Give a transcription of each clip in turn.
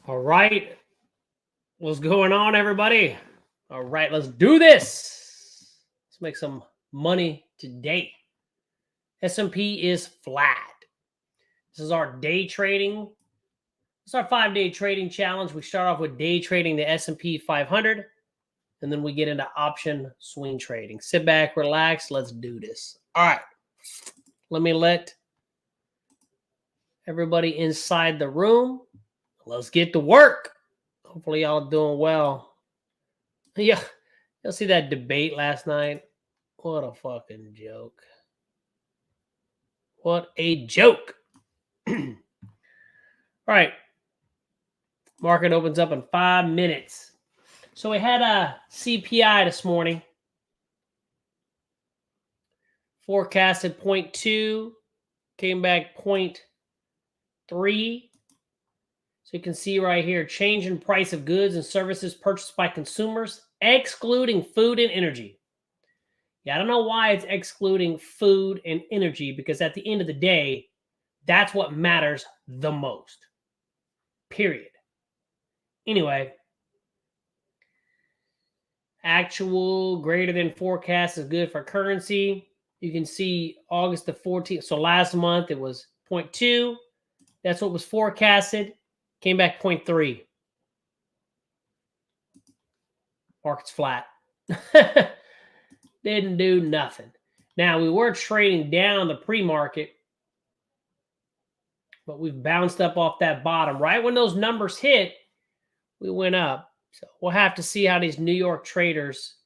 All right. What's going on, everybody? All right, let's do this. Let's make some money today. S&P is flat. This is our day trading. It's our 5-day trading challenge. We start off with day trading the S&P 500, and then we get into option swing trading. Sit back, relax. Let's do this. All right. Let me let everybody inside the room. Let's get to work. Hopefully y'all are doing well. Yeah, you'll see that debate last night. What a fucking joke. What a joke. All right. Market opens up in 5 minutes. So we had a CPI this morning. Forecasted 0.2. Came back 0.3. So you can see right here, change in price of goods and services purchased by consumers, excluding food and energy. Yeah, I don't know why it's excluding food and energy, because at the end of the day, that's what matters the most. Period. Anyway, actual greater than forecast is good for currency. You can see August the 14th. So last month it was 0.2. That's what was forecasted. Came back 0.3. Market's flat. Didn't do nothing. Now, we were trading down the pre-market, but we've bounced up off that bottom. Right when those numbers hit, we went up. So we'll have to see how these New York traders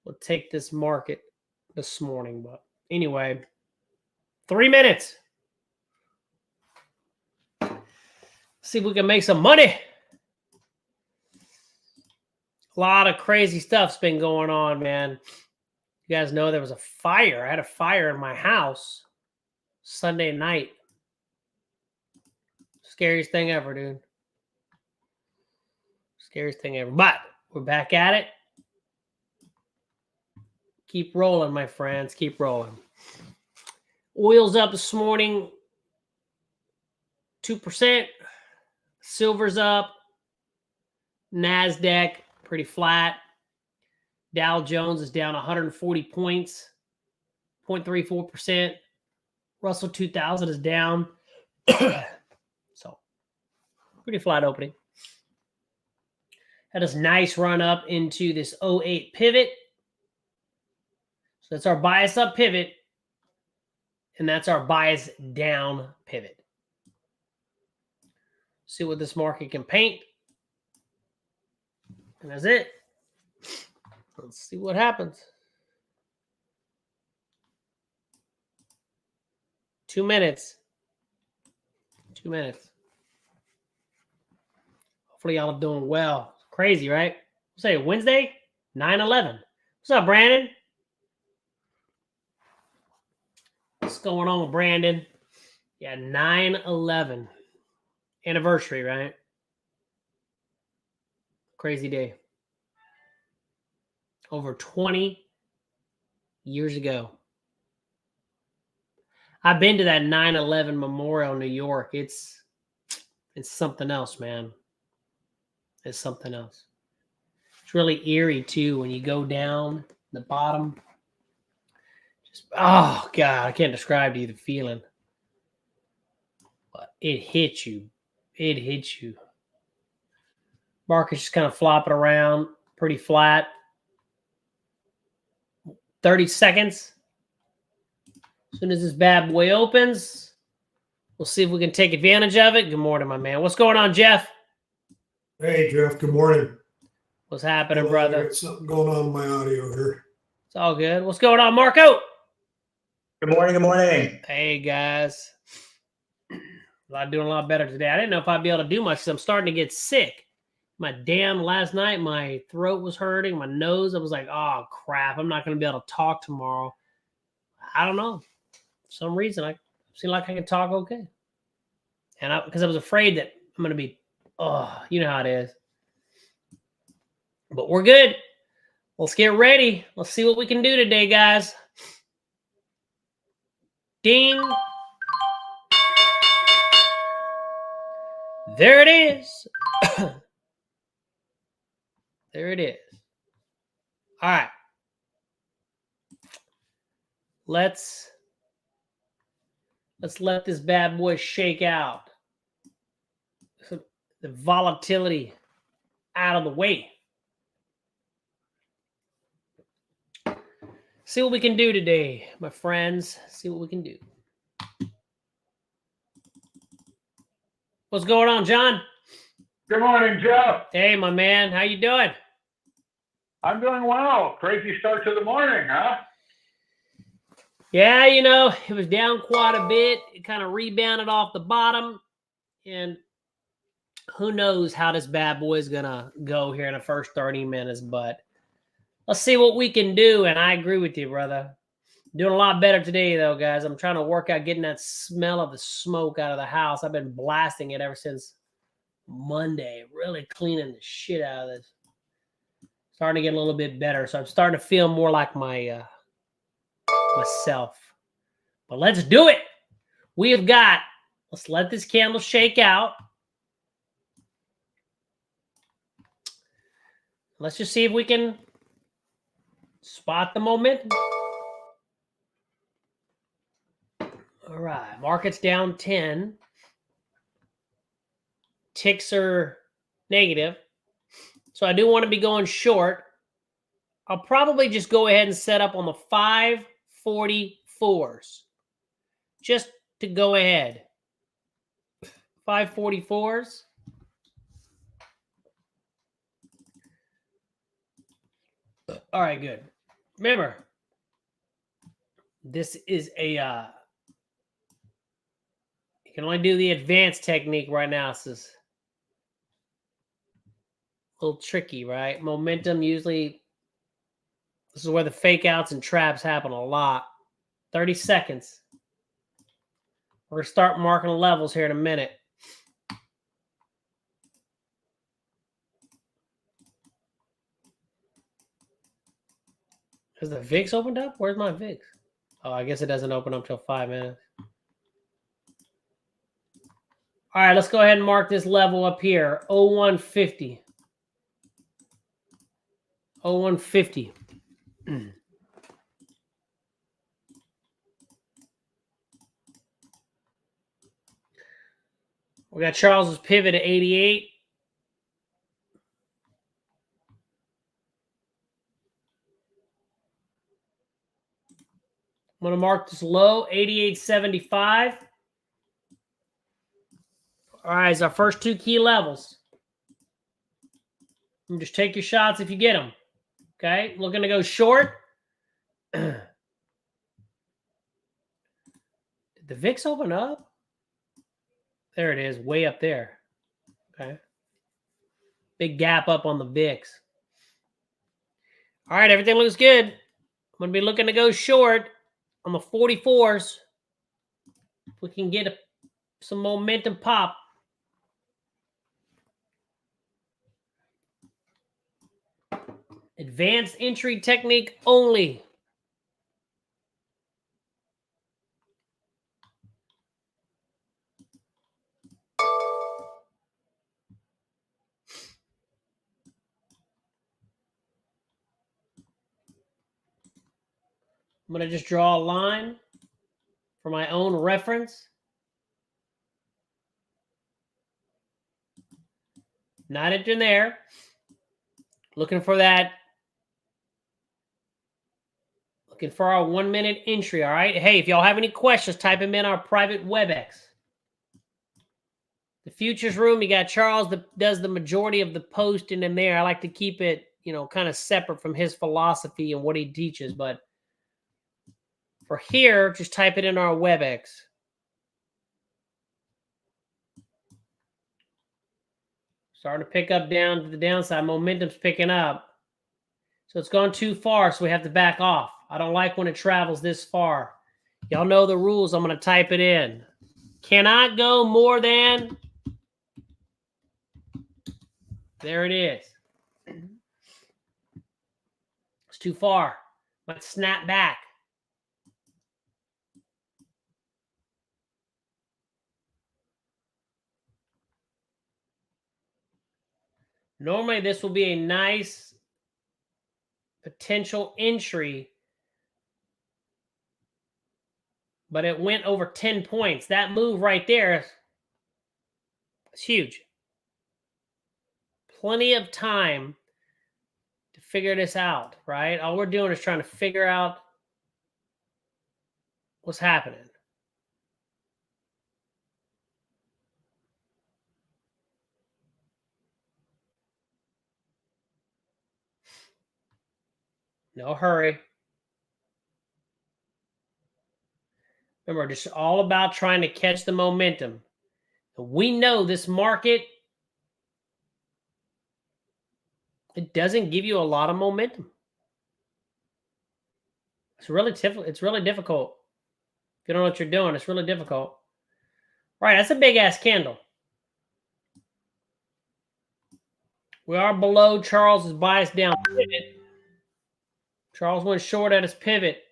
will take this market this morning. But anyway, 3 minutes. See if we can make some money. A lot of crazy stuff's been going on, man. You guys know there was a fire. I had a fire in my house Sunday night. Scariest thing ever, dude. Scariest thing ever. But we're back at it. Keep rolling, my friends. Keep rolling. Oil's up this morning 2%. Silver's up. NASDAQ, pretty flat. Dow Jones is down 140 points, 0.34%. Russell 2000 is down. So, pretty flat opening. Had this nice run up into this 08 pivot. So, that's our bias up pivot. And that's our bias down pivot. See what this market can paint. And that's it. Let's see what happens. 2 minutes. 2 minutes. Hopefully y'all are doing well. It's crazy, right? What's today? Wednesday? 9/11. What's up, Brandon? What's going on with Brandon? Yeah, 9/11. Anniversary, right? Crazy day. Over 20 years ago. I've been to that 9/11 memorial in New York. It's something else, man. It's something else. It's really eerie, too, when you go down the bottom. Just, oh, God, I can't describe to you the feeling. But it hits you. It hits you. Market's just kind of flopping around, pretty flat. 30 seconds. As soon as this bad boy opens, we'll see if we can take advantage of it. Good morning, my man. What's going on, Jeff? Hey, Jeff. Good morning. What's happening, brother? I got something going on with my audio here. It's all good. What's going on, Marco? Good morning. Good morning. Hey, guys. Doing a lot better today. I didn't know if I'd be able to do much because I'm starting to get sick. Last night, my throat was hurting, my nose. I was like, oh, crap. I'm not going to be able to talk tomorrow. I don't know. For some reason, I seem like I can talk okay. And because I was afraid that I'm going to be, you know how it is. But we're good. Let's get ready. Let's see what we can do today, guys. Ding. There it is. There it is. All right. Let's let this bad boy shake out. The volatility out of the way. See what we can do today, my friends. See what we can do. What's going on, John? Good morning, Jeff. Hey, my man. How you doing? I'm doing well. Crazy start to the morning, huh? Yeah, you know, it was down quite a bit. It kind of rebounded off the bottom. And who knows how this bad boy is going to go here in the first 30 minutes. But let's see what we can do. And I agree with you, brother. Doing a lot better today, though, guys. I'm trying to work out getting that smell of the smoke out of the house. I've been blasting it ever since Monday. Really cleaning the shit out of this. Starting to get a little bit better. So I'm starting to feel more like my myself. But let's do it. We have got, let's let this candle shake out. Let's just see if we can spot the momentum. All right, market's down 10. Ticks are negative. So I do want to be going short. I'll probably just go ahead and set up on the 544s. Just to go ahead. 544s. All right, good. Remember, this is a you can only do the advanced technique right now. This is a little tricky, right? Momentum usually, this is where the fake outs and traps happen a lot. 30 seconds. We're going to start marking levels here in a minute. Has the VIX opened up? Where's my VIX? Oh, I guess it doesn't open up till 5 minutes. All right, let's go ahead and mark this level up here. 0150. 0150. We got Charles's pivot at 88. I'm going to mark this low, 88.75. All right, it's our first two key levels. Just take your shots if you get them. Okay, looking to go short. Did the VIX open up? There it is, way up there. Okay. Big gap up on the VIX. All right, everything looks good. I'm going to be looking to go short on the 44s. If we can get some momentum pop. Advanced entry technique only. I'm going to just draw a line for my own reference. Not entering there. Looking for that. Looking for our 1 minute entry, all right? Hey, if y'all have any questions, type them in our private WebEx. The futures room, you got Charles that does the majority of the posting in there. I like to keep it, you know, kind of separate from his philosophy and what he teaches. But for here, just type it in our WebEx. Starting to pick up down to the downside. Momentum's picking up. So it's gone too far, so we have to back off. I don't like when it travels this far. Y'all know the rules. I'm going to type it in. Cannot go more than... There it is. It's too far. Let's snap back. Normally, this will be a nice potential entry, but it went over 10 points. That move right there is huge. Plenty of time to figure this out, right? All we're doing is trying to figure out what's happening. No hurry. Remember, just all about trying to catch the momentum. We know this market, it doesn't give you a lot of momentum. It's really difficult. It's really difficult. If you don't know what you're doing, it's really difficult. Right, that's a big ass candle. We are below Charles's bias down pivot. Charles went short at his pivot.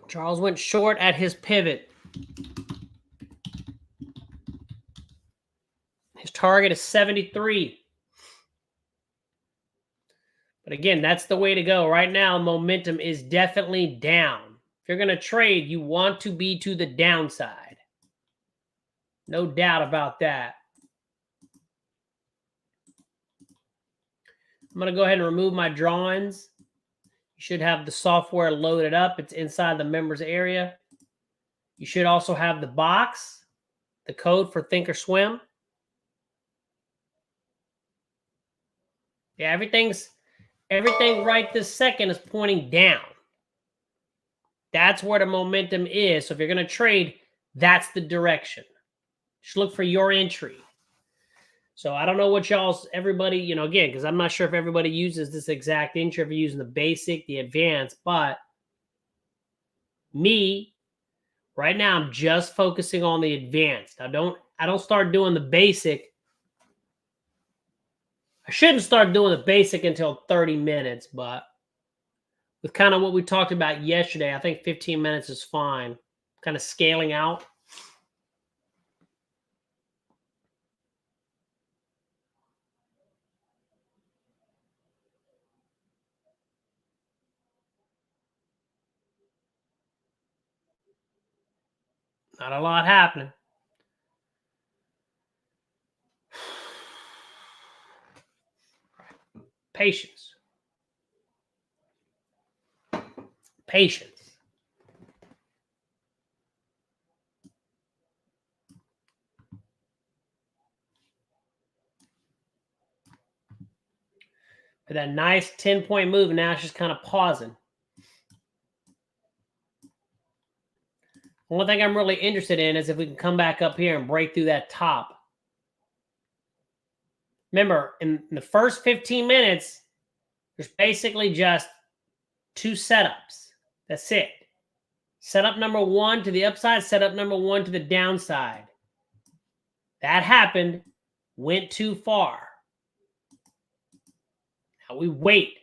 Charles went short at his pivot. His target is 73. But again, that's the way to go. Right now, momentum is definitely down. If you're going to trade, you want to be to the downside. No doubt about that. I'm going to go ahead and remove my drawings. You should have the software loaded up. It's inside the members area. You should also have the box, the code for thinkorswim. Yeah, everything right this second is pointing down. That's where the momentum is. So if you're going to trade, that's the direction. Just look for your entry. So I don't know what everybody, again, because I'm not sure if everybody uses this exact entry, if you're using the basic, the advanced, but me, right now, I'm just focusing on the advanced. I don't start doing the basic. I shouldn't start doing the basic until 30 minutes, but with kind of what we talked about yesterday, I think 15 minutes is fine. Kind of scaling out. Not a lot happening. Patience. Patience. For that nice 10-point move, now it's just kind of pausing. One thing I'm really interested in is if we can come back up here and break through that top. Remember, in the first 15 minutes, there's basically just two setups. That's it. Setup number one to the upside, setup number one to the downside. That happened, went too far. Now we wait.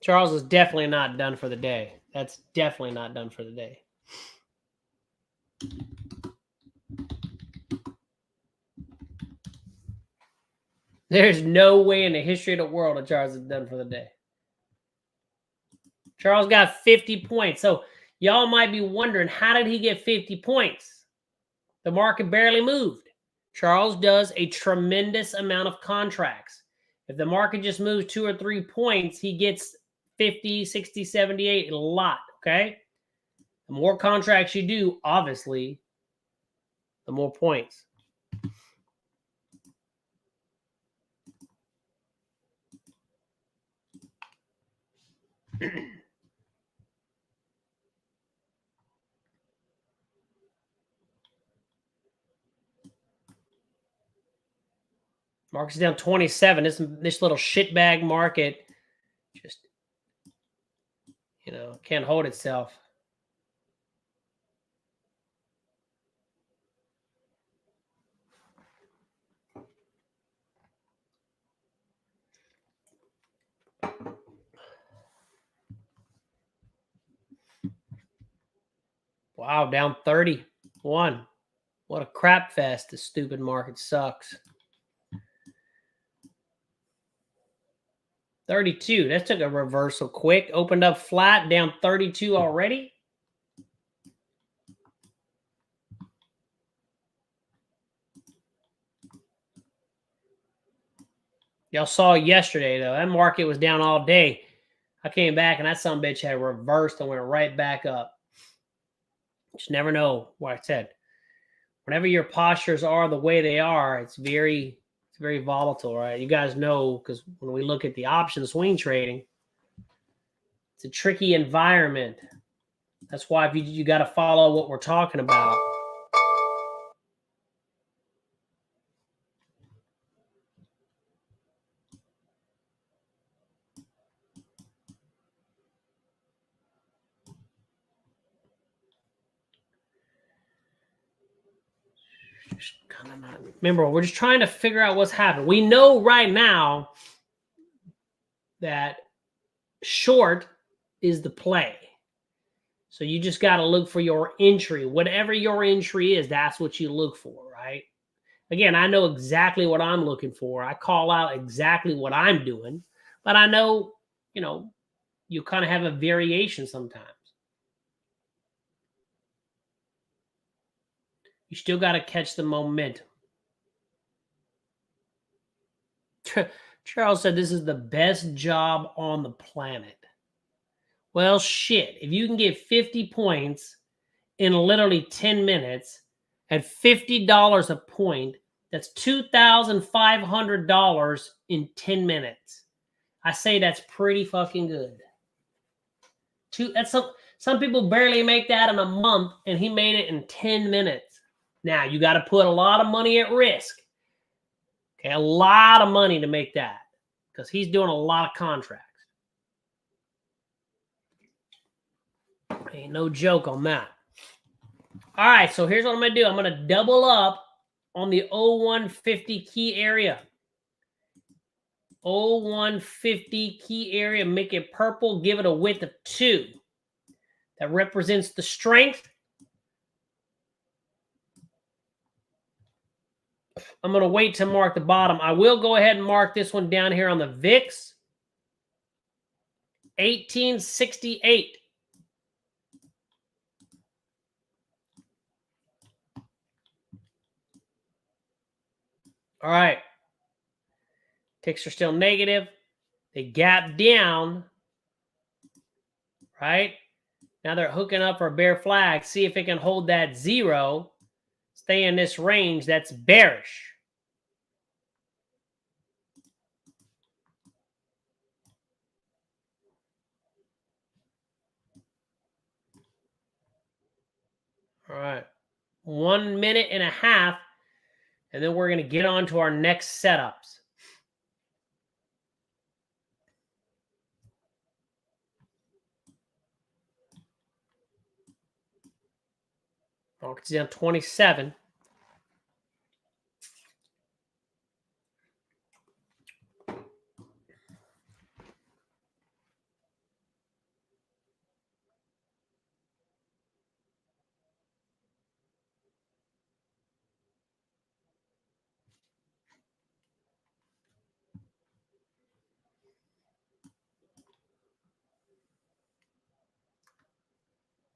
Charles is definitely not done for the day. That's definitely not done for the day. There's no way in the history of the world that Charles is done for the day. Charles got 50 points. So y'all might be wondering, how did he get 50 points? The market barely moved. Charles does a tremendous amount of contracts. If the market just moves 2 or 3 points, he gets 50, 60, 78, a lot, okay? The more contracts you do, obviously, the more points. Market's down 27. This little shitbag market just, can't hold itself. Wow, down 31. What a crap fest. This stupid market sucks. 32. That took a reversal quick. Opened up flat, down 32 already. Y'all saw yesterday, though. That market was down all day. I came back, and that sumbitch had reversed and went right back up. Just never know what I said. Whenever your postures are the way they are, it's very volatile, right? You guys know, because when we look at the option swing trading, it's a tricky environment. That's why if you got to follow what we're talking about. Remember, we're just trying to figure out what's happening. We know right now that short is the play. So you just got to look for your entry. Whatever your entry is, that's what you look for, right? Again, I know exactly what I'm looking for. I call out exactly what I'm doing. But I know, you kind of have a variation sometimes. You still got to catch the momentum. Charles said this is the best job on the planet. Well, shit. If you can get 50 points in literally 10 minutes at $50 a point, that's $2,500 in 10 minutes. I say that's pretty fucking good. Some people barely make that in a month, and he made it in 10 minutes. Now, you got to put a lot of money at risk. Okay, a lot of money to make that, because he's doing a lot of contracts. Ain't no joke on that. All right, so here's what I'm going to do. I'm going to double up on the 0150 key area. 0150 key area, make it purple, give it a width of 2. That represents the strength. I'm going to wait to mark the bottom. I will go ahead and mark this one down here on the VIX. 1868. All right. Ticks are still negative. They gap down. Right? Now they're hooking up for a bear flag. See if it can hold that 0. Stay in this range. That's bearish. All right. 1 minute and a half. And then we're going to get on to our next setups. Market's down 27.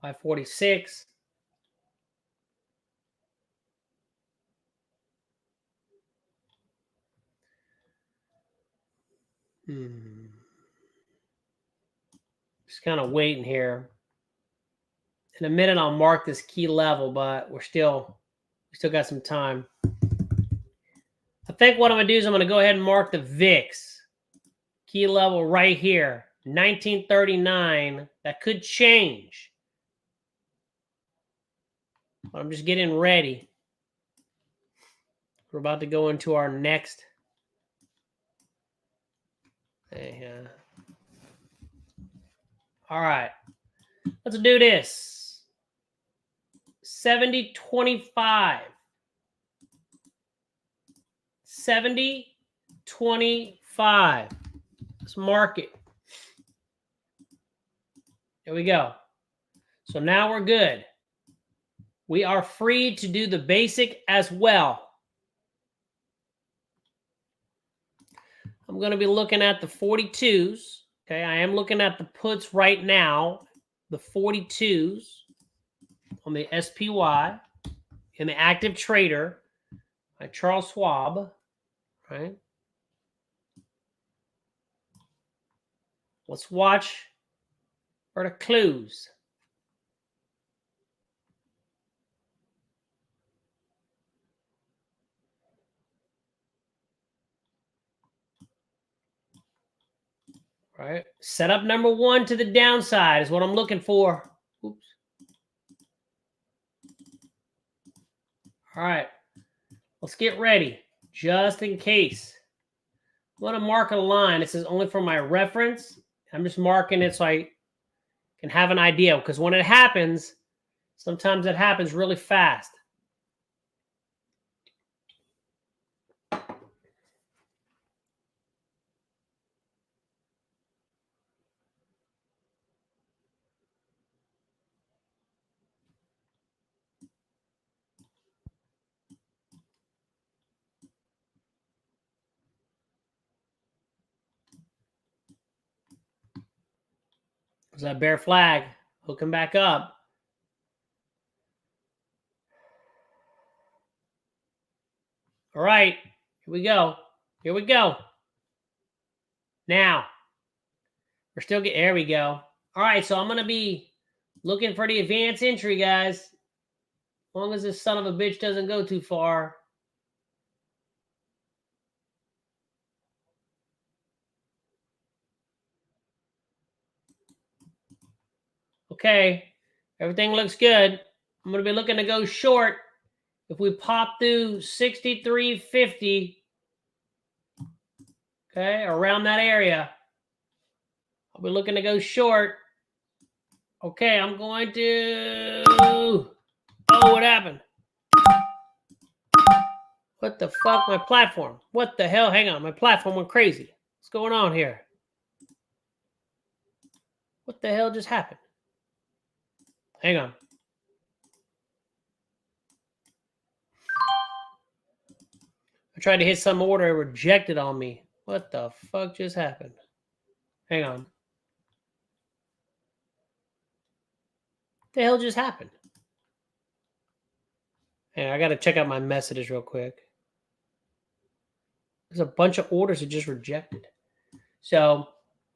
$546. Just kind of waiting here. In a minute, I'll mark this key level, but we still got some time. I think what I'm going to do is I'm going to go ahead and mark the VIX. Key level right here, 1939. That could change. But I'm just getting ready. We're about to go into our next. All right. Let's do this. 70-25. 70-25. Let's mark it. There we go. So now we're good. we are free to do the basic as well. I'm going to be looking at the 42s. Okay, I am looking at the puts right now, the 42s on the SPY in the active trader by Charles Schwab, right? Let's watch for the clues. Right. Setup number one to the downside is what I'm looking for. Oops. All right. Let's get ready just in case. I'm going to mark a line. This is only for my reference. I'm just marking it so I can have an idea, because when it happens, sometimes it happens really fast. There's that bear flag hooking back up. All right, here we go. Here we go. Now, we're still getting, there we go. All right, so I'm going to be looking for the advanced entry, guys. As long as this son of a bitch doesn't go too far. Okay, everything looks good. I'm going to be looking to go short. If we pop through 63.50, okay, around that area, I'll be looking to go short. Okay, I'm going to... Oh, what happened? What the fuck? My platform. What the hell? Hang on. My platform went crazy. What's going on here? What the hell just happened? Hang on. I tried to hit some order. It rejected on me. What the fuck just happened? Hang on. What the hell just happened? Hey, I got to check out my messages real quick. There's a bunch of orders that just rejected. So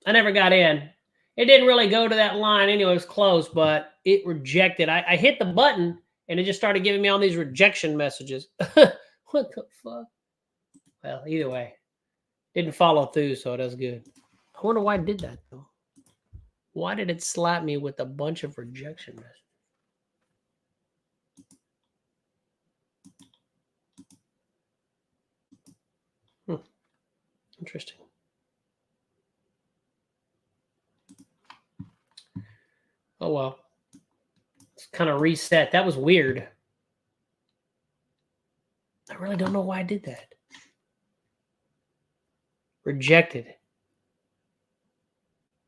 I never got in. It didn't really go to that line anyway. It was close, but it rejected. I hit the button, and it just started giving me all these rejection messages. What the fuck? Well, either way, didn't follow through, so that's good. I wonder why it did that, though. Why did it slap me with a bunch of rejection messages? Interesting. Oh, well. It's kind of reset. That was weird. I really don't know why I did that. Rejected.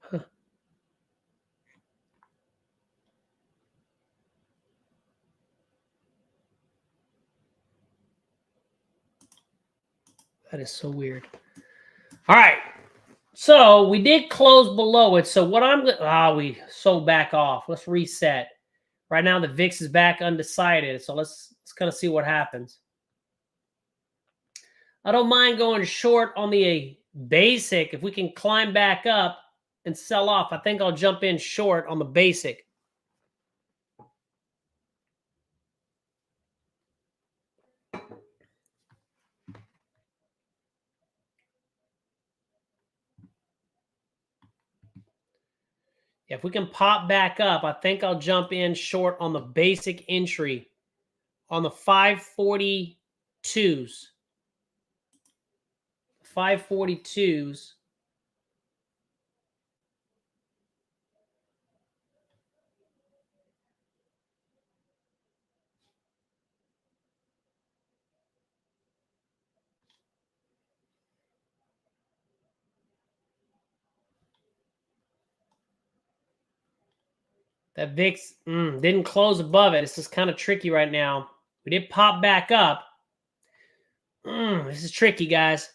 Huh. That is so weird. All right. So we did close below it. So what I'm we sold back off. Let's reset. Right now the VIX is back undecided. So let's kind of see what happens. I don't mind going short on the basic. If we can climb back up and sell off, I think I'll jump in short on the basic. If we can pop back up, I think I'll jump in short on the basic entry on the 542s. 542s. That VIX didn't close above it. This is kind of tricky right now. We did pop back up. This is tricky, guys.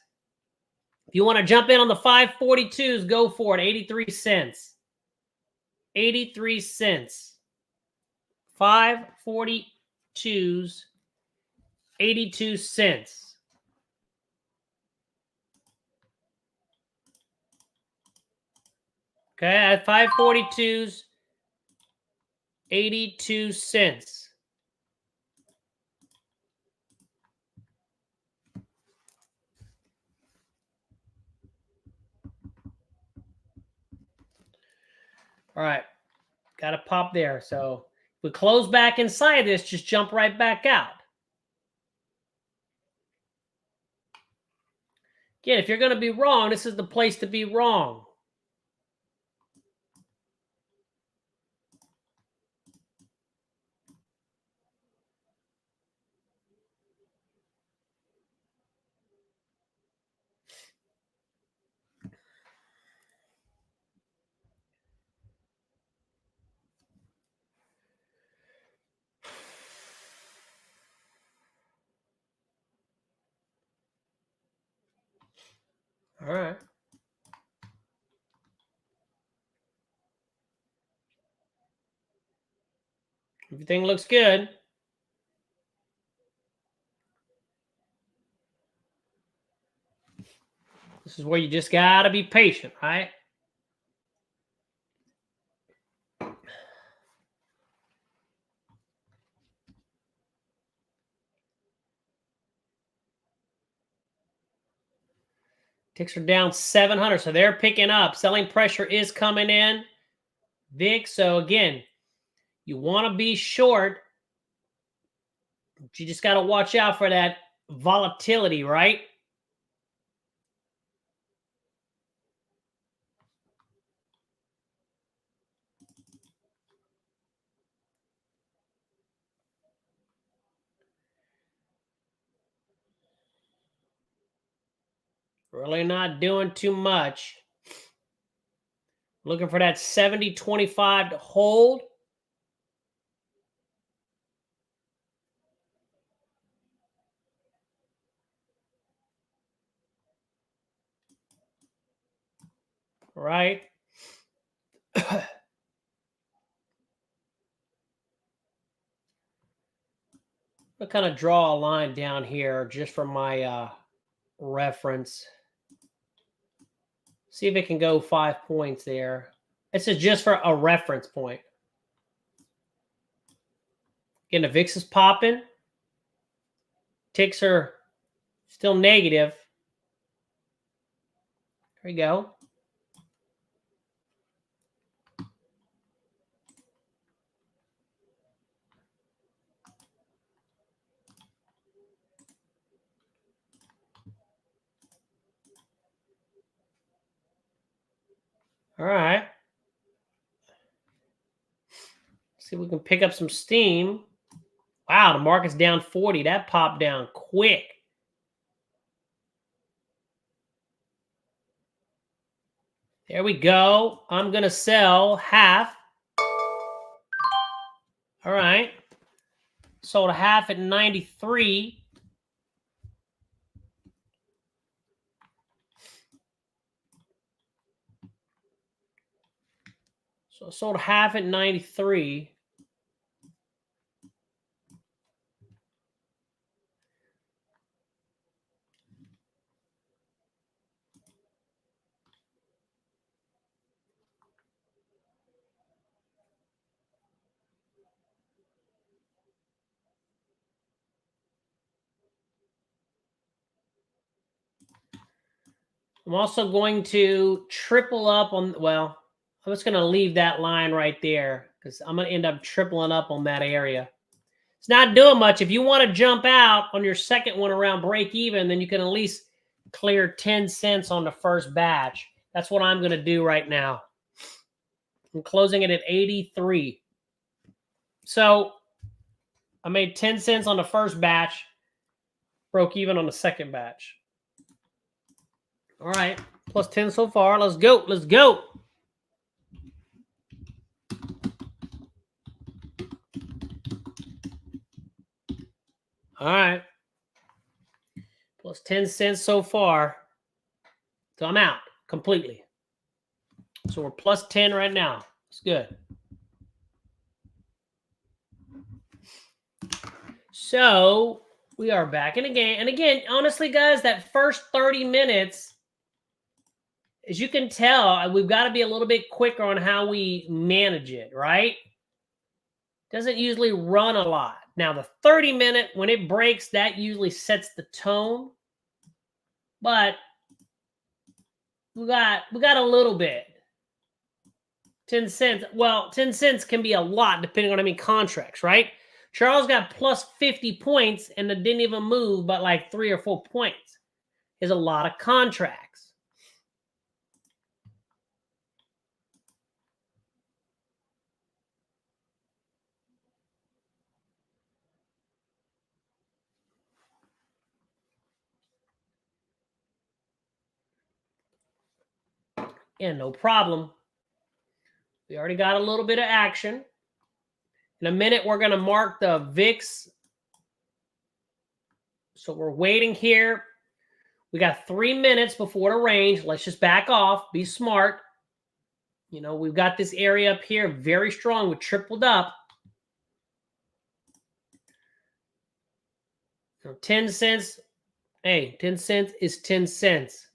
If you want to jump in on the 542s, go for it. 83 cents. 83 cents. 542s, 82 cents. Okay, at 542s, 82 cents. All right, got to pop there. So if we close back inside this, just jump right back out. Again, if you're going to be wrong, this is the place to be wrong. All right. Everything looks good. This is where you just got to be patient, right? Ticks are down 700, so they're picking up. Selling pressure is coming in. VIX, so again, you want to be short. But you just got to watch out for that volatility, right? Really not doing too much. Looking for that 70.25 to hold. Right. I'll kind of draw a line down here just for my reference. See if it can go 5 points there. This is just for a reference point. Again, the VIX is popping. Ticks are still negative. There we go. All right. See if we can pick up some steam. Wow, the market's down 40. That popped down quick. There we go. I'm going to sell half. All right. Sold half at 93. So I sold half at 93. I'm also going to triple up on, well, I'm just going to leave that line right there because I'm going to end up tripling up on that area. It's not doing much. If you want to jump out on your second one around break even, then you can at least clear 10 cents on the first batch. That's what I'm going to do right now. I'm closing it at 83. So I made 10 cents on the first batch, broke even on the second batch. All right, plus 10 so far. Let's go. Let's go. All right. Plus 10 cents so far. So I'm out completely. So we're plus 10 right now. It's good. So we are back in the game. And again, honestly, guys, that first 30 minutes, as you can tell, we've got to be a little bit quicker on how we manage it, right? Doesn't usually run a lot. Now, the 30-minute, when it breaks, that usually sets the tone. But we got a little bit. 10 cents. Well, 10 cents can be a lot depending on how many contracts, right? Charles got plus 50 points and it didn't even move but like 3 or 4 points. Is a lot of contracts. Yeah, no problem. We already got a little bit of action. In a minute, we're going to mark the VIX. So we're waiting here. We got 3 minutes before the range. Let's just back off. Be smart. You know, we've got this area up here very strong. We tripled up. 10 cents. Hey, 10 cents is 10 cents.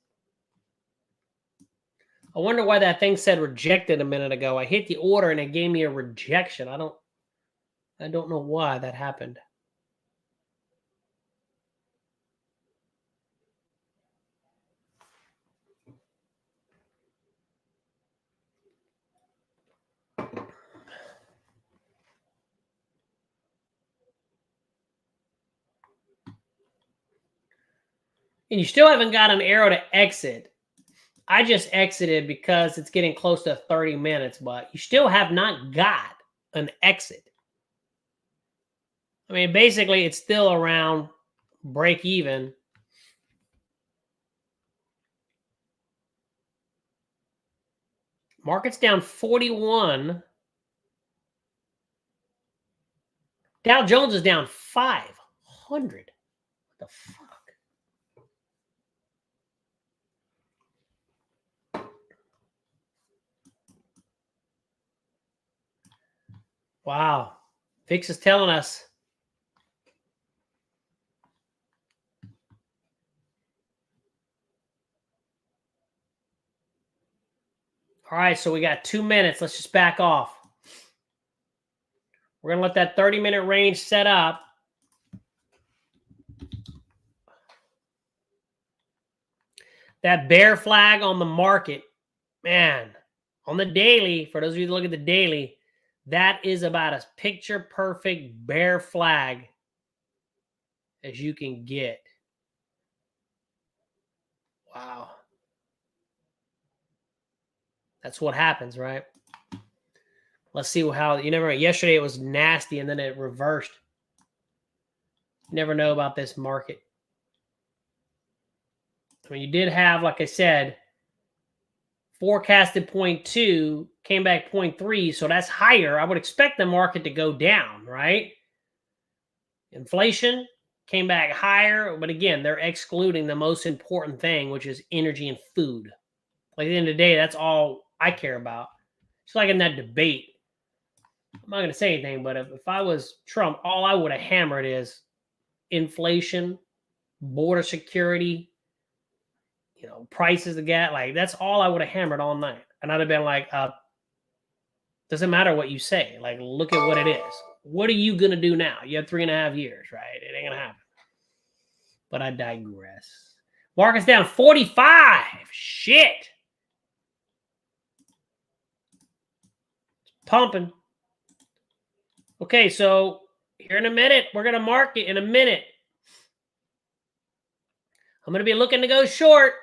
I wonder why that thing said rejected a minute ago. I hit the order and it gave me a rejection. I don't know why that happened. And you still haven't got an arrow to exit. I just exited because it's getting close to 30 minutes, but you still have not got an exit. I mean, basically, it's still around break even. Market's down 41. Dow Jones is down 500. What the fuck? Wow. VIX is telling us. All right, so we got 2 minutes. Let's just back off. We're going to let that 30-minute range set up. That bear flag on the market, man, on the daily, for those of you that look at the daily, that is about as picture-perfect bear flag as you can get. Wow. That's what happens, right? Let's see how, you never know. Yesterday it was nasty and then it reversed. You never know about this market. I mean, you did have, like I said, forecasted 0.2, came back 0.3, so that's higher. I would expect the market to go down, right? Inflation came back higher, but again, they're excluding the most important thing, which is energy and food. Like at the end of the day, that's all I care about. It's like in that debate. I'm not going to say anything, but if I was Trump, all I would have hammered is inflation, border security, you know, prices of gas. Like, that's all I would have hammered all night. And I'd have been like, doesn't matter what you say. Like, look at what it is. What are you going to do now? You have 3.5 years, right? It ain't going to happen. But I digress. Market's down 45. Shit. It's pumping. Okay, so here in a minute, we're going to mark it in a minute. I'm going to be looking to go short.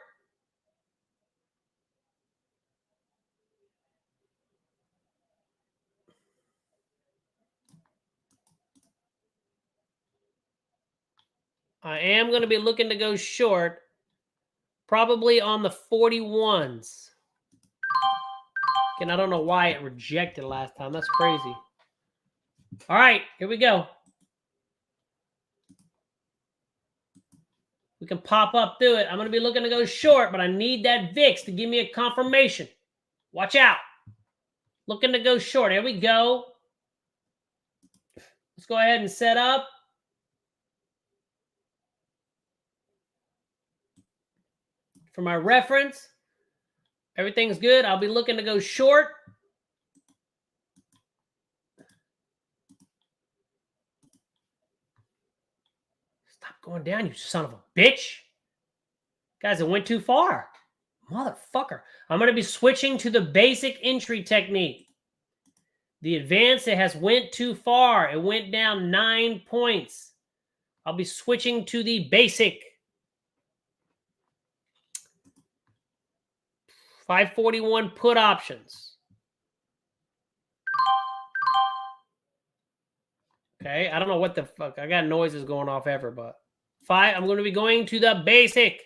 I am going to be looking to go short, probably on the 41s. Again, I don't know why it rejected last time. That's crazy. All right, here we go. We can pop up through it. I'm going to be looking to go short, but I need that VIX to give me a confirmation. Watch out. Looking to go short. Here we go. Let's go ahead and set up. For my reference, everything's good. I'll be looking to go short. Stop going down, you son of a bitch. Guys, it went too far. Motherfucker. I'm going to be switching to the basic entry technique. The advanced, it has went too far. It went down 9 points. I'll be switching to the basic. 541 put options. Okay, I don't know what the fuck. I got noises going off ever, but I'm going to be going to the basic.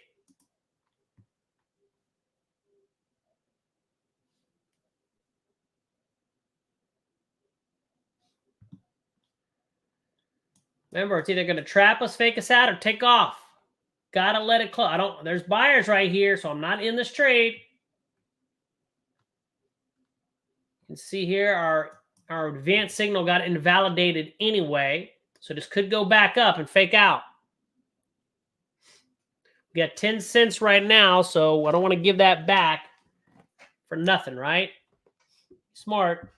Remember, it's either going to trap us, fake us out, or take off. Gotta let it close. There's buyers right here, so I'm not in this trade. You can see here our advanced signal got invalidated anyway. So this could go back up and fake out. We got 10 cents right now, so I don't want to give that back for nothing, right? Smart.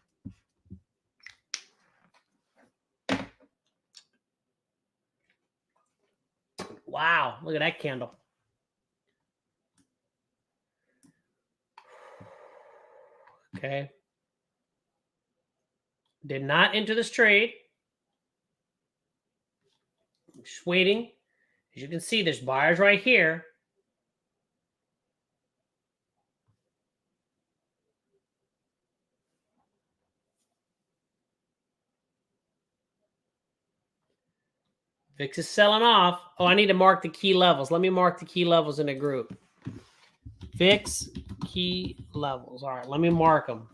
Wow, look at that candle. Okay. Did not enter this trade. I'm just waiting. As you can see, there's buyers right here. VIX is selling off. Oh, I need to mark the key levels. Let me mark the key levels in a group. VIX key levels. All right, let me mark them.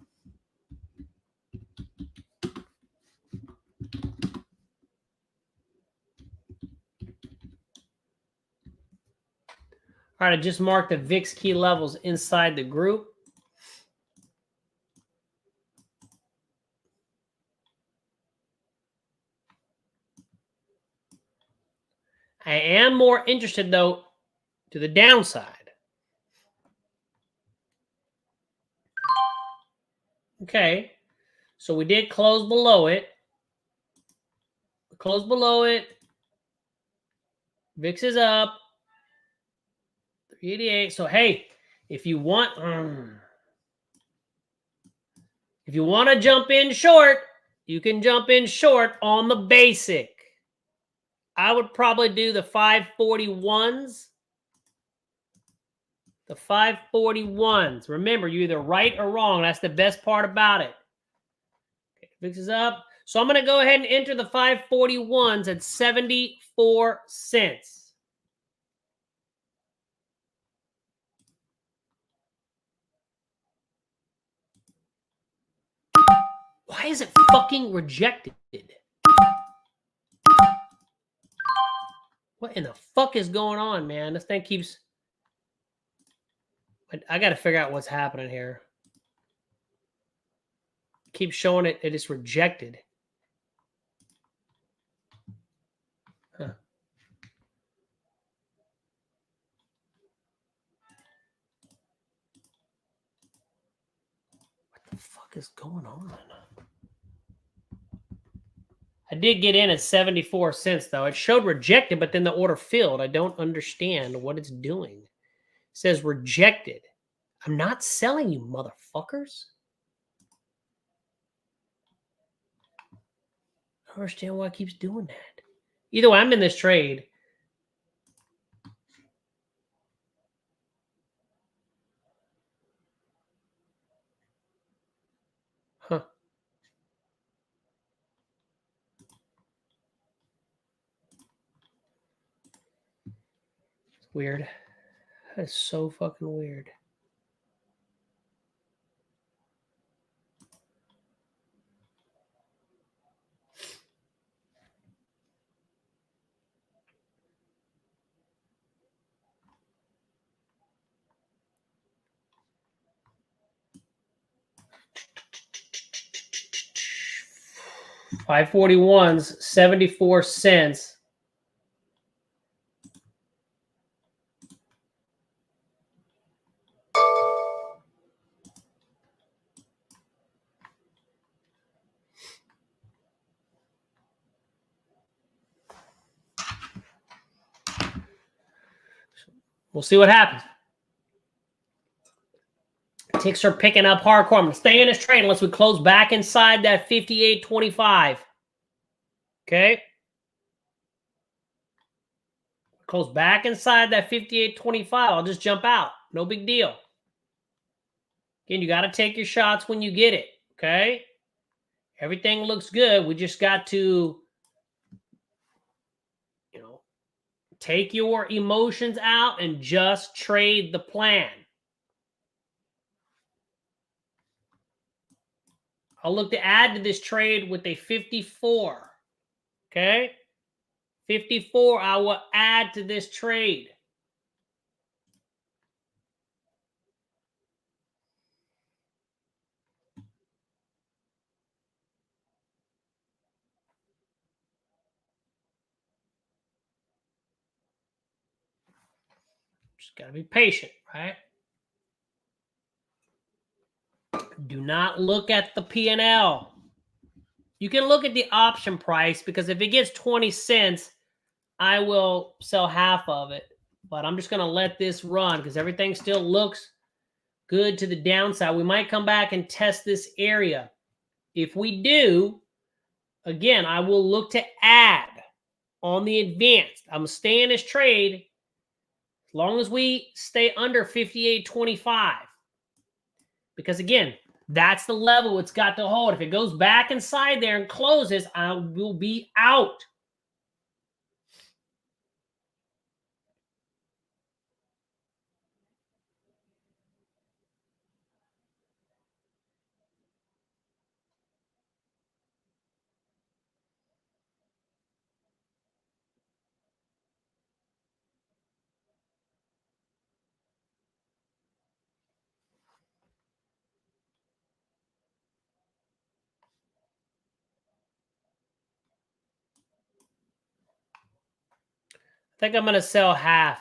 All right, I just marked the VIX key levels inside the group. I am more interested, though, to the downside. Okay, so we did close below it. Close below it. VIX is up. 388. So, hey, if you want to jump in short, you can jump in short on the basic. I would probably do the 541s. The 541s. Remember, you're either right or wrong. That's the best part about it. Okay, VIX is up. So I'm going to go ahead and enter the 541s at 74 cents. Why is it fucking rejected? What in the fuck is going on, man? This thing keeps... I got to figure out what's happening here. Keep showing it. It is rejected. Huh. What the fuck is going on? I did get in at 74 cents, though. It showed rejected, but then the order filled. I don't understand what it's doing. It says rejected. I'm not selling you, motherfuckers. I don't understand why it keeps doing that. Either way, I'm in this trade. Huh. It's weird. That is so fucking weird. 541's 74 cents. We'll see what happens. Ticks are picking up hardcore. I'm going to stay in this trade unless we close back inside that 58.25. Okay? Close back inside that 58.25. I'll just jump out. No big deal. Again, you got to take your shots when you get it. Okay? Everything looks good. We just got to, take your emotions out and just trade the plan. I'll look to add to this trade with a 54. Okay? 54, I will add to this trade. Just got to be patient, right? Do not look at the P&L. You can look at the option price because if it gets 20 cents, I will sell half of it. But I'm just going to let this run because everything still looks good to the downside. We might come back and test this area. If we do, again, I will look to add on the advanced. I'm going to stay in this trade as long as we stay under 58.25. Because again, that's the level it's got to hold. If it goes back inside there and closes, I will be out. I think I'm going to sell half.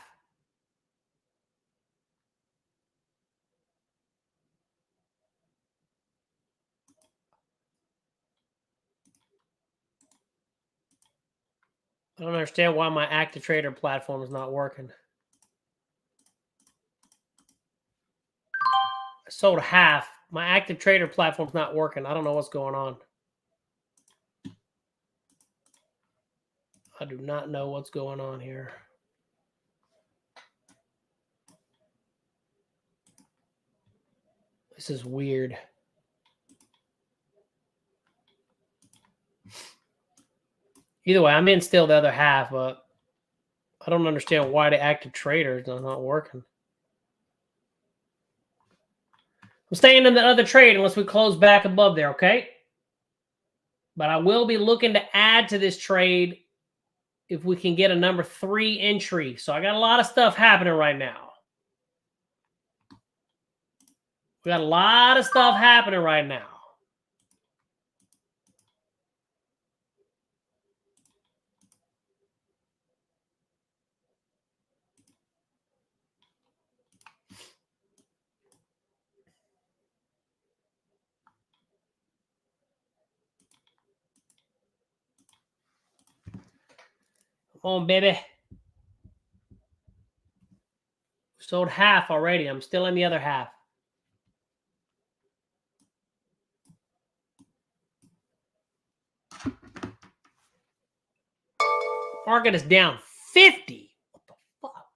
I don't understand why my active trader platform is not working. I sold half. My active trader platform's not working. I don't know what's going on. I do not know what's going on here. This is weird. Either way, I'm in still the other half, but I don't understand why the active trader is not working. I'm staying in the other trade unless we close back above there, okay? But I will be looking to add to this trade if we can get a number 3 entry. So I got a lot of stuff happening right now. We got a lot of stuff happening right now. Come on, baby. Sold half already. I'm still in the other half. Market is down 50. What the fuck?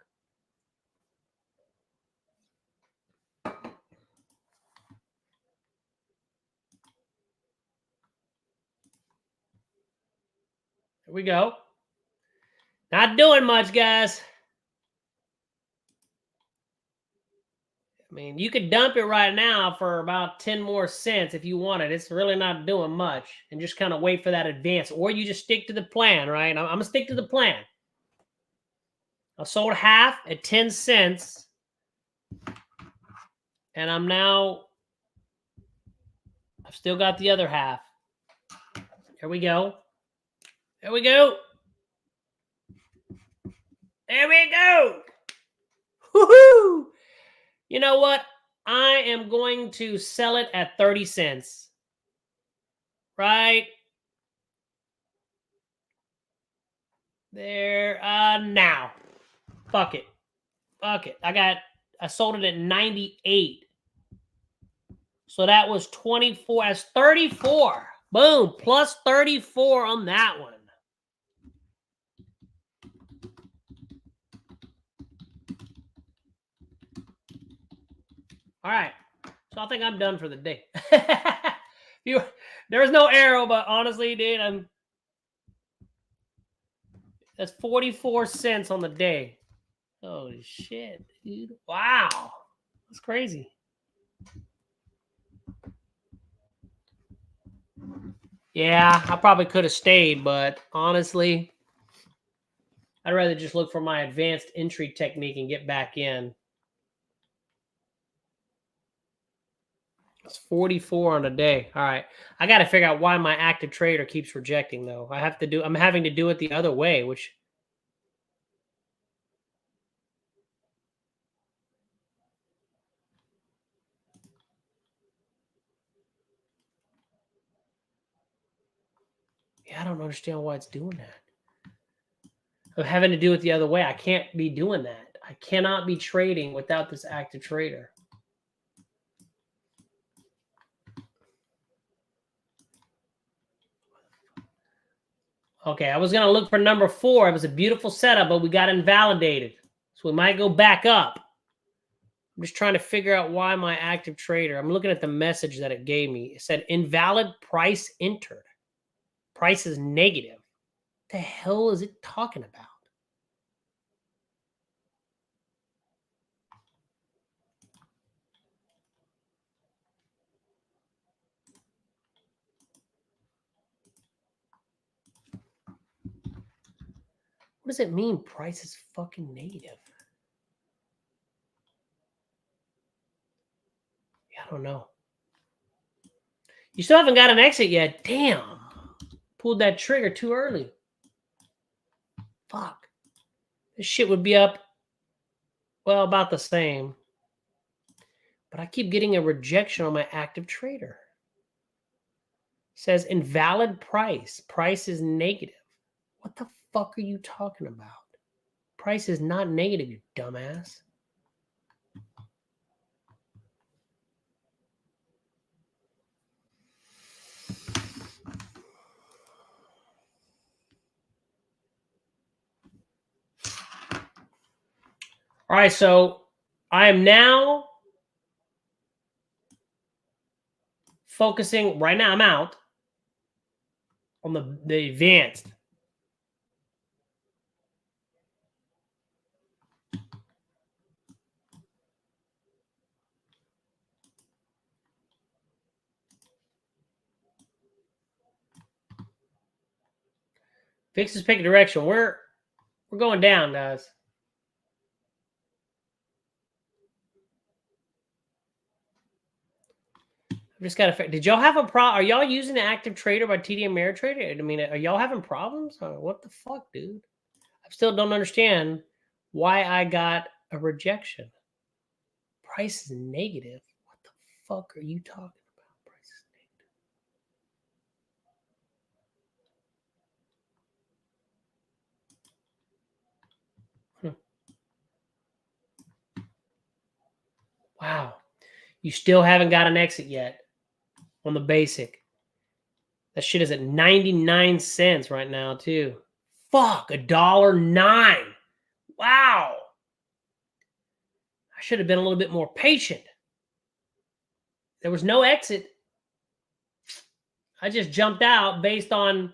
Here we go. Not doing much, guys. I mean, you could dump it right now for about 10 more cents if you wanted. It's really not doing much. And just kind of wait for that advance. Or you just stick to the plan, right? I'm going to stick to the plan. I sold half at 10 cents. And I've still got the other half. There we go. There we go. There we go. Woohoo! You know what? I am going to sell it at 30 cents. Right there. Now. Fuck it. Fuck it. I sold it at 98. So that was 24. That's 34. Boom. Plus 34 on that one. All right. So I think I'm done for the day. There was no arrow, but honestly, dude, that's 44 cents on the day. Holy shit, dude. Wow. That's crazy. Yeah, I probably could have stayed, but honestly, I'd rather just look for my advanced entry technique and get back in. It's 44 on a day. All right. I got to figure out why my active trader keeps rejecting, though. I'm having to do it the other way, which... Yeah, I don't understand why it's doing that. I'm having to do it the other way. I can't be doing that. I cannot be trading without this active trader. Okay, I was going to look for number 4. It was a beautiful setup, but we got invalidated. So we might go back up. I'm just trying to figure out why my active trader... I'm looking at the message that it gave me. It said, invalid price entered. Price is negative. What the hell is it talking about? What does it mean, price is fucking negative? Yeah, I don't know. You still haven't got an exit yet. Damn. Pulled that trigger too early. Fuck. This shit would be up, well, about the same. But I keep getting a rejection on my active trader. It says invalid price. Price is negative. What the fuck are you talking about? Price is not negative, you dumbass. All right, so I am now focusing, right now I'm out on the advanced. Fixes pick a direction. We're going down, guys. I've just got to. Did y'all have a problem? Are y'all using the active trader by TD Ameritrade? I mean, are y'all having problems? What the fuck, dude? I still don't understand why I got a rejection. Price is negative. What the fuck are you talking about? Price is negative. Wow. You still haven't got an exit yet on the basic. That shit is at 99 cents right now, too. Fuck, $1.09. Wow. I should have been a little bit more patient. There was no exit. I just jumped out based on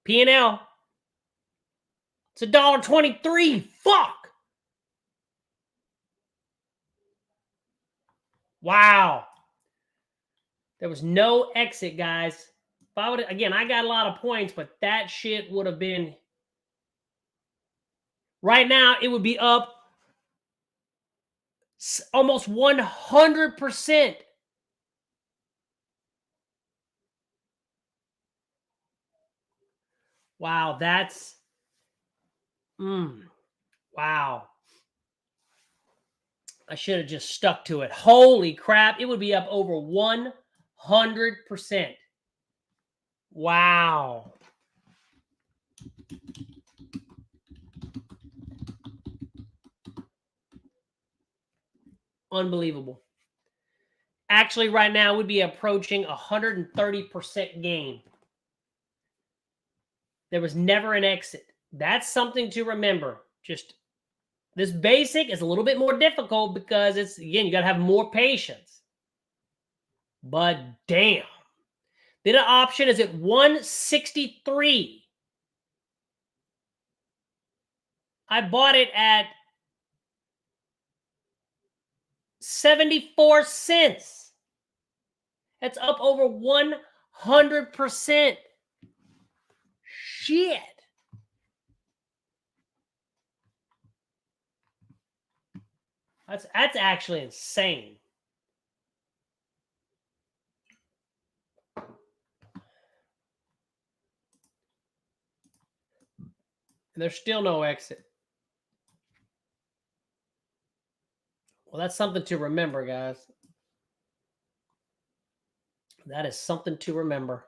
P&L. It's $1.23. Fuck. Wow. There was no exit, guys. If I would, again, I got a lot of points, but that shit would have been... Right now, it would be up almost 100%. Wow, that's wow. I should have just stuck to it. Holy crap, it would be up over 100%. Wow. Unbelievable. Actually, right now, we'd be approaching 130% gain. There was never an exit. That's something to remember. Just this basic is a little bit more difficult because it's, again, you got to have more patience. But damn. The option is at 163. I bought it at 74 cents. That's up over 100%. Shit. That's actually insane. And there's still no exit. Well, that's something to remember, guys. That is something to remember.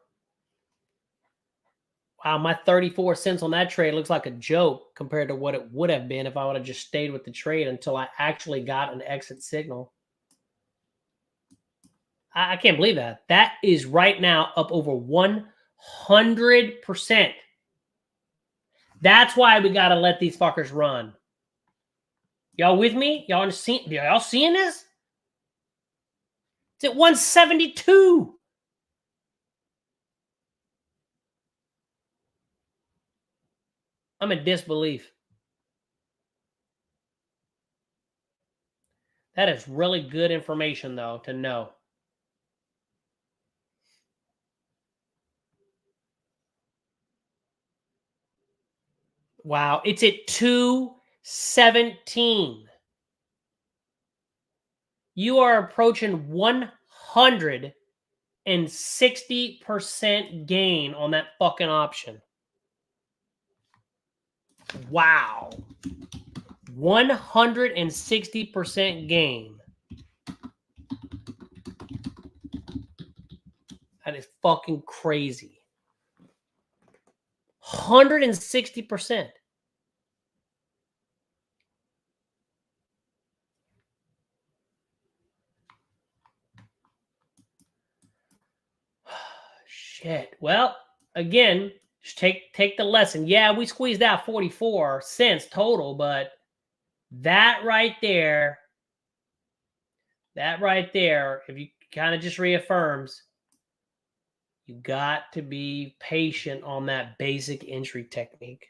Wow, my 34 cents on that trade looks like a joke compared to what it would have been if I would have just stayed with the trade until I actually got an exit signal. I can't believe that. That is right now up over 100%. That's why we got to let these fuckers run. Y'all with me? Y'all seeing this? It's at 172. I'm in disbelief. That is really good information, though, to know. Wow, it's at 217. You are approaching 160% gain on that fucking option. Wow. 160% gain. That is fucking crazy. 160%. Shit. Well, again, just take the lesson. Yeah, we squeezed out 44 cents total, but that right there, if you kind of just reaffirms, you got to be patient on that basic entry technique.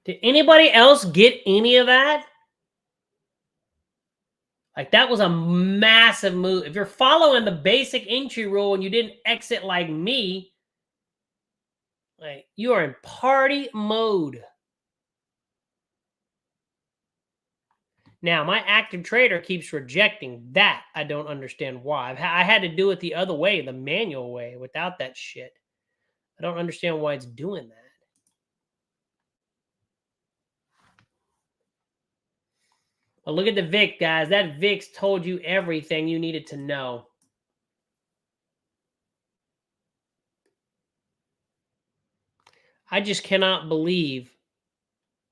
Did anybody else get any of that? Like, that was a massive move. If you're following the basic entry rule and you didn't exit like me, like, you are in party mode. Now, my active trader keeps rejecting that. I don't understand why. I had to do it the other way, the manual way, without that shit. I don't understand why it's doing that. Well, look at the VIX, guys. That VIX told you everything you needed to know. I just cannot believe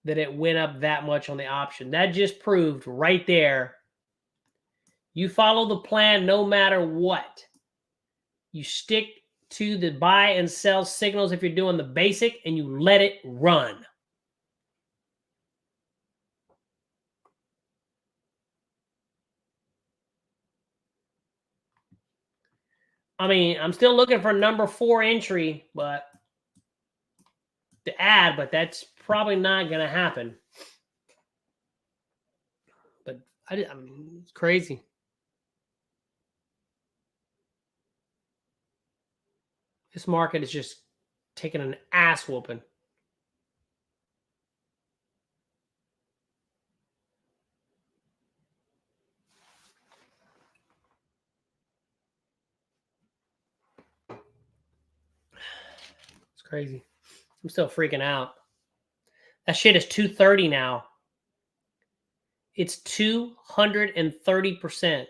that it went up that much on the option. That just proved right there. You follow the plan no matter what. You stick to the buy and sell signals if you're doing the basic, and you let it run. I mean, I'm still looking for number 4 entry, but to add, but that's probably not going to happen. But I mean, it's crazy. This market is just taking an ass whooping. crazy. I'm still freaking out. That shit is 230 now. It's 230%.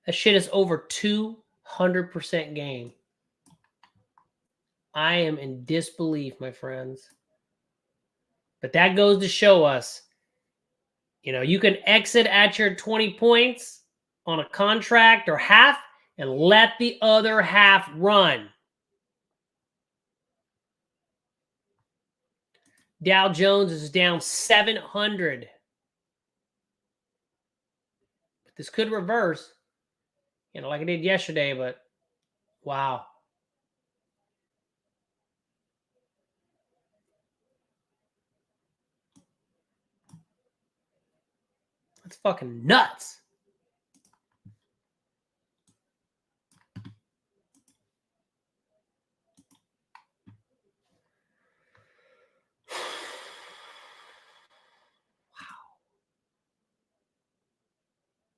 That shit is over 200% gain. I am in disbelief, my friends. But that goes to show us, you know, you can exit at your 20 points on a contract or half and let the other half run. Dow Jones is down 700. But this could reverse, you know, like it did yesterday, but wow. That's fucking nuts.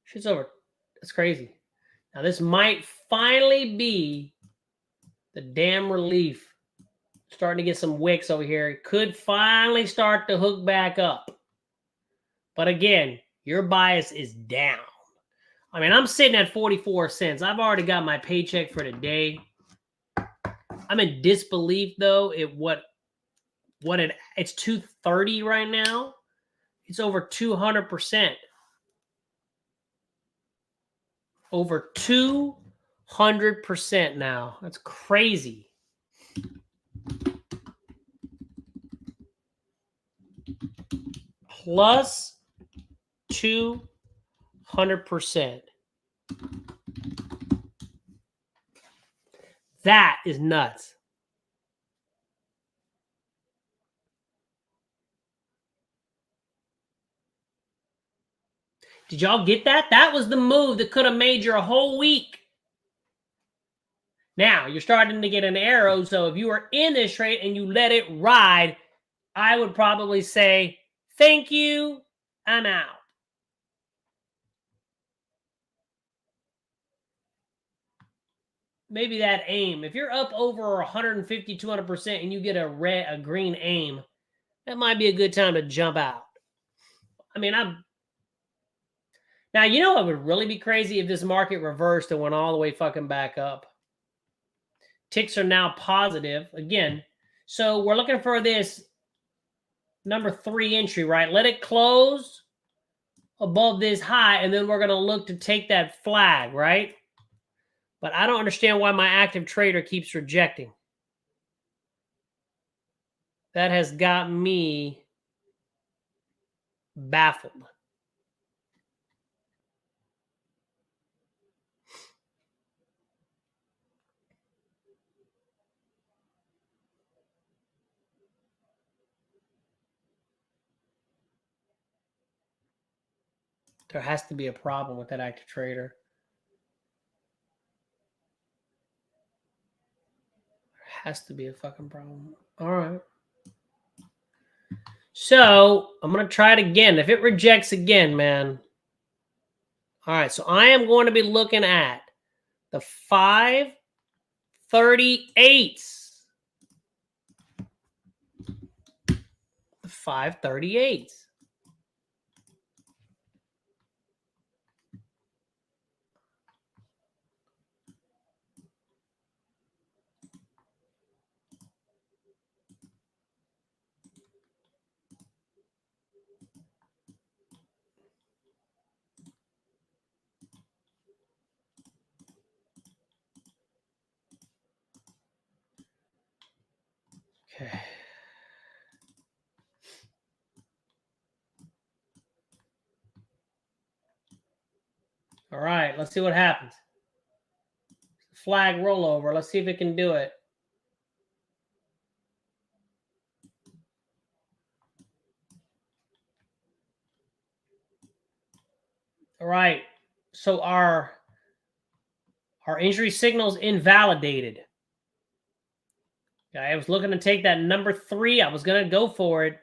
Shit's over. That's crazy. Now, this might finally be the damn relief. Starting to get some wicks over here. It could finally start to hook back up. But again, your bias is down. I mean, I'm sitting at 44 cents. I've already got my paycheck for the day. I'm in disbelief, though. It's 230 right now. It's over 200%. Over 200% now. That's crazy. Plus 200%. That is nuts. Did y'all get that? That was the move that could have made your whole week. Now, you're starting to get an arrow, so if you are in this trade and you let it ride, I would probably say, thank you, I'm out. Maybe that aim. If you're up over 150, 200% and you get a green aim, that might be a good time to jump out. I mean, now, you know what would really be crazy if this market reversed and went all the way fucking back up. Ticks are now positive again. So we're looking for this number 3 entry, right? Let it close above this high, and then we're going to look to take that flag, right? But I don't understand why my active trader keeps rejecting. That has got me baffled. There has to be a problem with that active trader. There has to be a fucking problem. All right. So I'm going to try it again. If it rejects again, man. All right. So I am going to be looking at the 538s. The 538s. Okay. All right, let's see what happens. Flag rollover. Let's see if it can do it. All right. So our entry signal is invalidated. Okay, I was looking to take that number 3. I was going to go for it,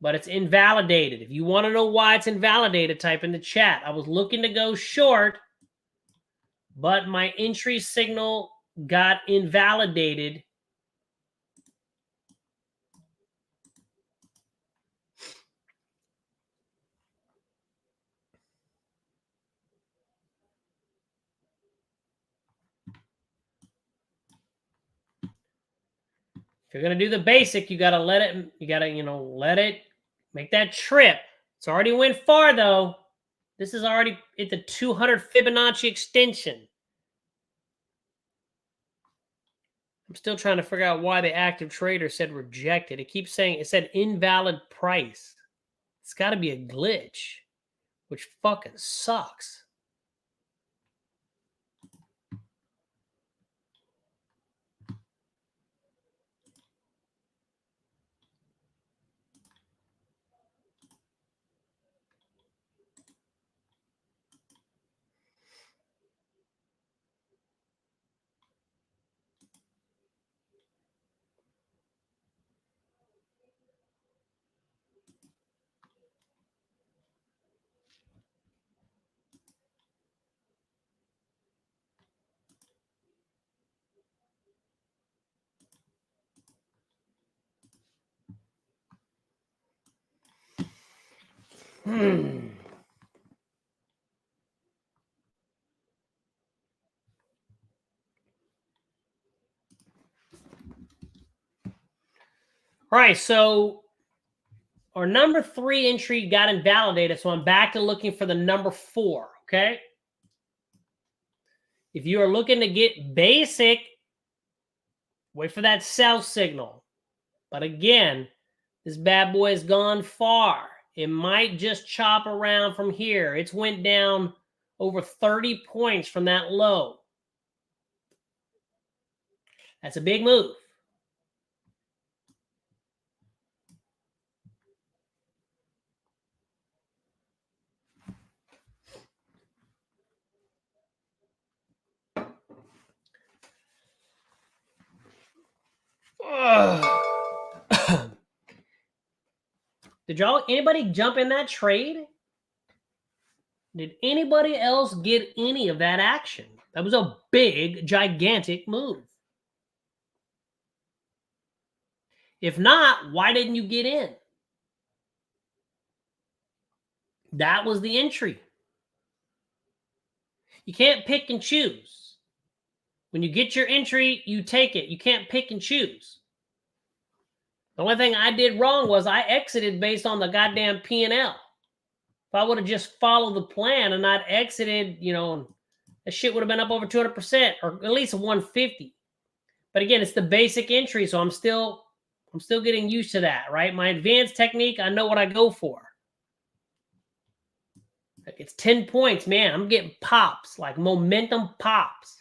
but it's invalidated. If you want to know why it's invalidated, type in the chat. I was looking to go short, but my entry signal got invalidated. If you're going to do the basic, you got to let it, let it make that trip. It's already went far, though. This is already at the 200 Fibonacci extension. I'm still trying to figure out why the active trader said rejected. It keeps saying, it said invalid price. It's got to be a glitch, which fucking sucks. All right, so our number 3 entry got invalidated, so I'm back to looking for the number 4, okay? If you are looking to get basic, wait for that sell signal. But again, this bad boy has gone far. It might just chop around from here. It's went down over 30 points from that low. That's a big move. Did anybody jump in that trade? Did anybody else get any of that action? That was a big, gigantic move. If not, why didn't you get in? That was the entry. You can't pick and choose. When you get your entry, you take it. You can't pick and choose. The only thing I did wrong was I exited based on the goddamn P&L. If I would have just followed the plan and not exited, that shit would have been up over 200% or at least 150. But again, it's the basic entry, so I'm still getting used to that, right? My advanced technique, I know what I go for. Like it's 10 points, man. I'm getting pops, like momentum pops.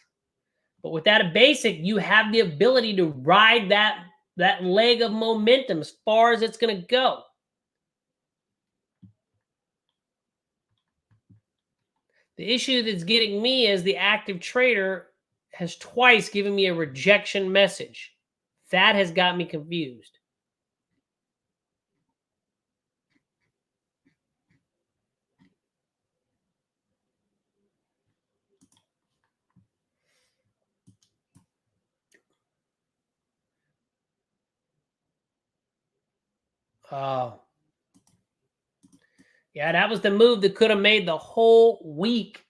But with that basic, you have the ability to ride that leg of momentum as far as it's going to go. The issue that's getting me is the active trader has twice given me a rejection message. That has got me confused. Oh. Yeah, that was the move that could have made the whole week.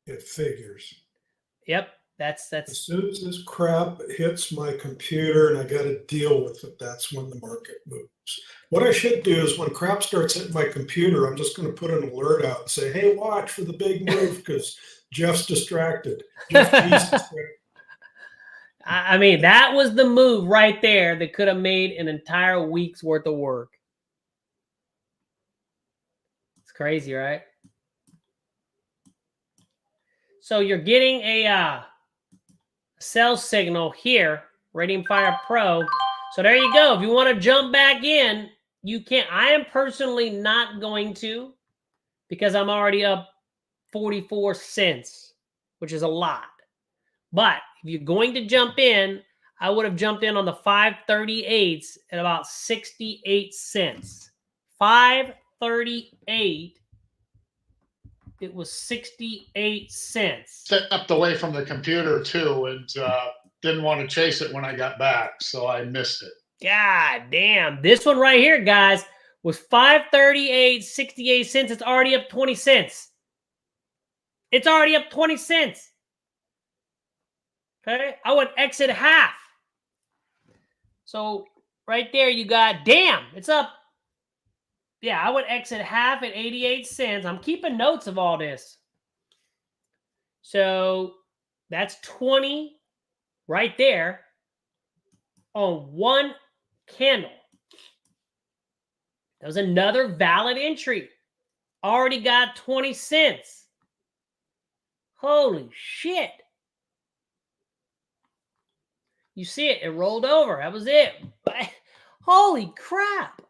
It figures. Yep, that's. As soon as this crap hits my computer and I got to deal with it, that's when the market moves. What I should do is when crap starts hitting my computer, I'm just going to put an alert out and say, hey, watch for the big move because Jeff's distracted. Jeff G's distracted. I mean, that was the move right there that could have made an entire week's worth of work. It's crazy, right? So you're getting a sell signal here, Radiant Fire Pro. So there you go. If you want to jump back in, you can. I am personally not going to because I'm already up 44 cents, which is a lot. But if you're going to jump in, I would have jumped in on the 538s at about 68 cents. 538 it was 68 cents. Stepped away from the computer too, and didn't want to chase it when I got back, so I missed it. God damn. This one right here, guys, was 538.68 cents. It's already up 20 cents. It's already up 20 cents. Okay, I would exit half. So right there you got, damn, it's up. Yeah, I would exit half at 88 cents. I'm keeping notes of all this. So that's 20 right there on one candle. That was another valid entry. Already got 20 cents. Holy shit. You see it, it rolled over. That was it. Holy crap.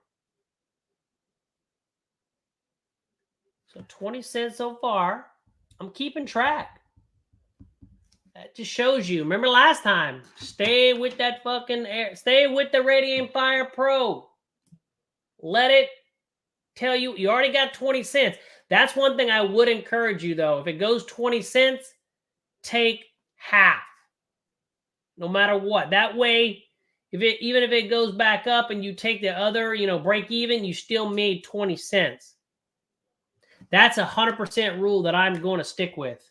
So 20 cents so far. I'm keeping track. That just shows you. Remember last time? Stay with that fucking air. Stay with the 𝗙𝗢𝗡𝗨𝗏 Pro. Let it tell you. You already got 20 cents. That's one thing I would encourage you, though. If it goes 20 cents, take half. No matter what. That way, even if it goes back up and you take the other, break even, you still made 20 cents. That's 100% rule that I'm going to stick with.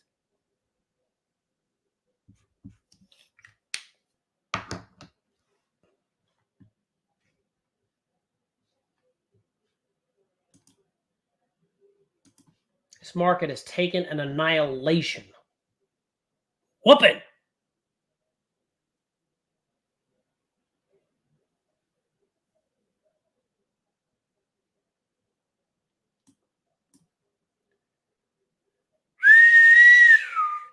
This market has taken an annihilation. Whooping.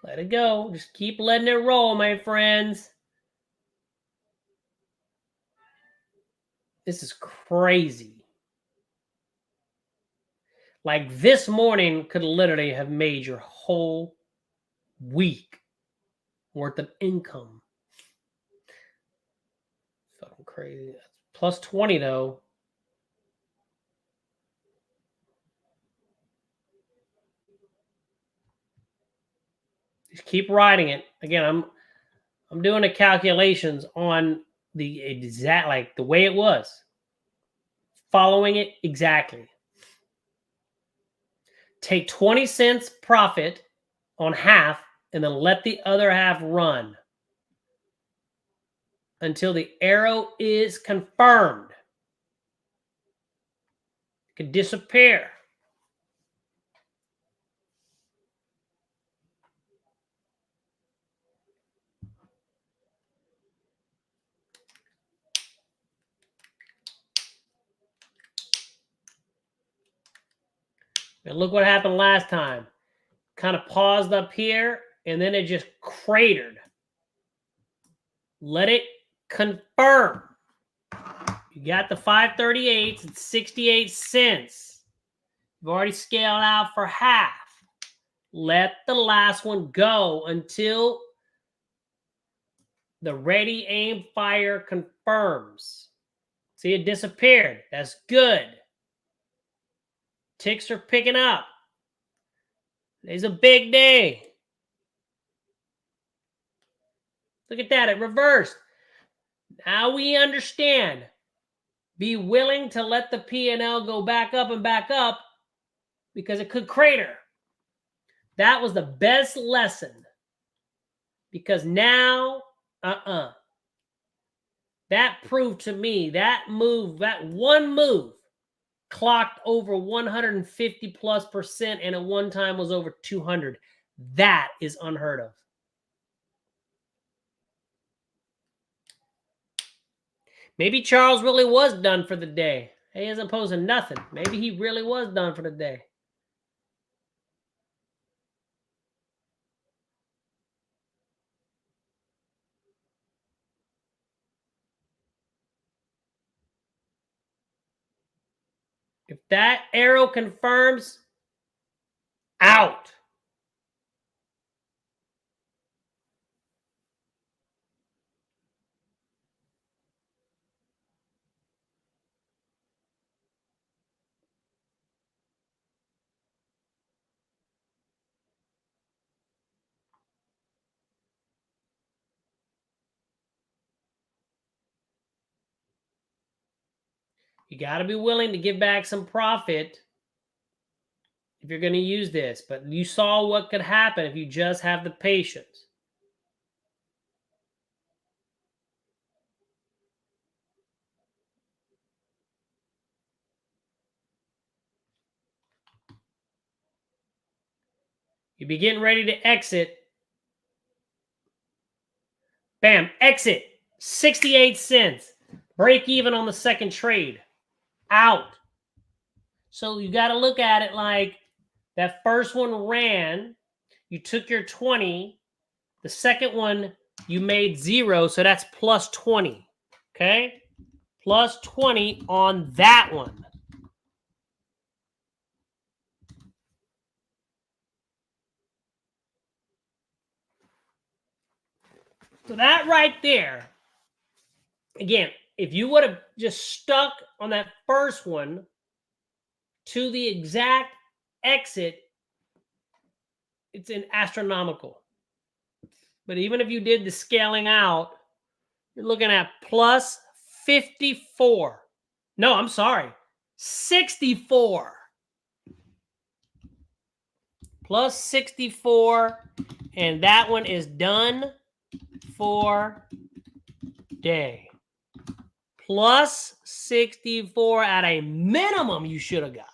Let it go. Just keep letting it roll, my friends. This is crazy. Like this morning could literally have made your whole week worth of income. Fucking crazy. Plus 20 though. Just keep riding it. Again, I'm doing the calculations on the exact, like the way it was. Following it exactly. Take 20 cents profit on half and then let the other half run until the arrow is confirmed. It could disappear. And look what happened last time. Kind of paused up here, and then it just cratered. Let it confirm. You got the 538s. It's 68 cents. You've already scaled out for half. Let the last one go until the ready, aim, fire confirms. See, it disappeared. That's good. Ticks are picking up. Today's a big day. Look at that. It reversed. Now we understand. Be willing to let the P&L go back up and back up because it could crater. That was the best lesson. Because now, that proved to me, that move, that one move, clocked over 150+% and at one time was over 200. That is unheard of. Maybe Charles really was done for the day. He isn't posing nothing. Maybe he really was done for the day. If that arrow confirms, out. You got to be willing to give back some profit if you're going to use this. But you saw what could happen if you just have the patience. You'd be getting ready to exit. Bam, exit. 68 cents. Break even on the second trade. Out. So you got to look at it like that first one ran. You took your 20. The second one, you made 0. So that's plus 20. Okay? Plus 20 on that one. So that right there, again, if you would have just stuck on that first one to the exact exit, it's an astronomical. But even if you did the scaling out, you're looking at plus 54. No, I'm sorry. 64. Plus 64. And that one is done for day. Plus 64 at a minimum you should have got.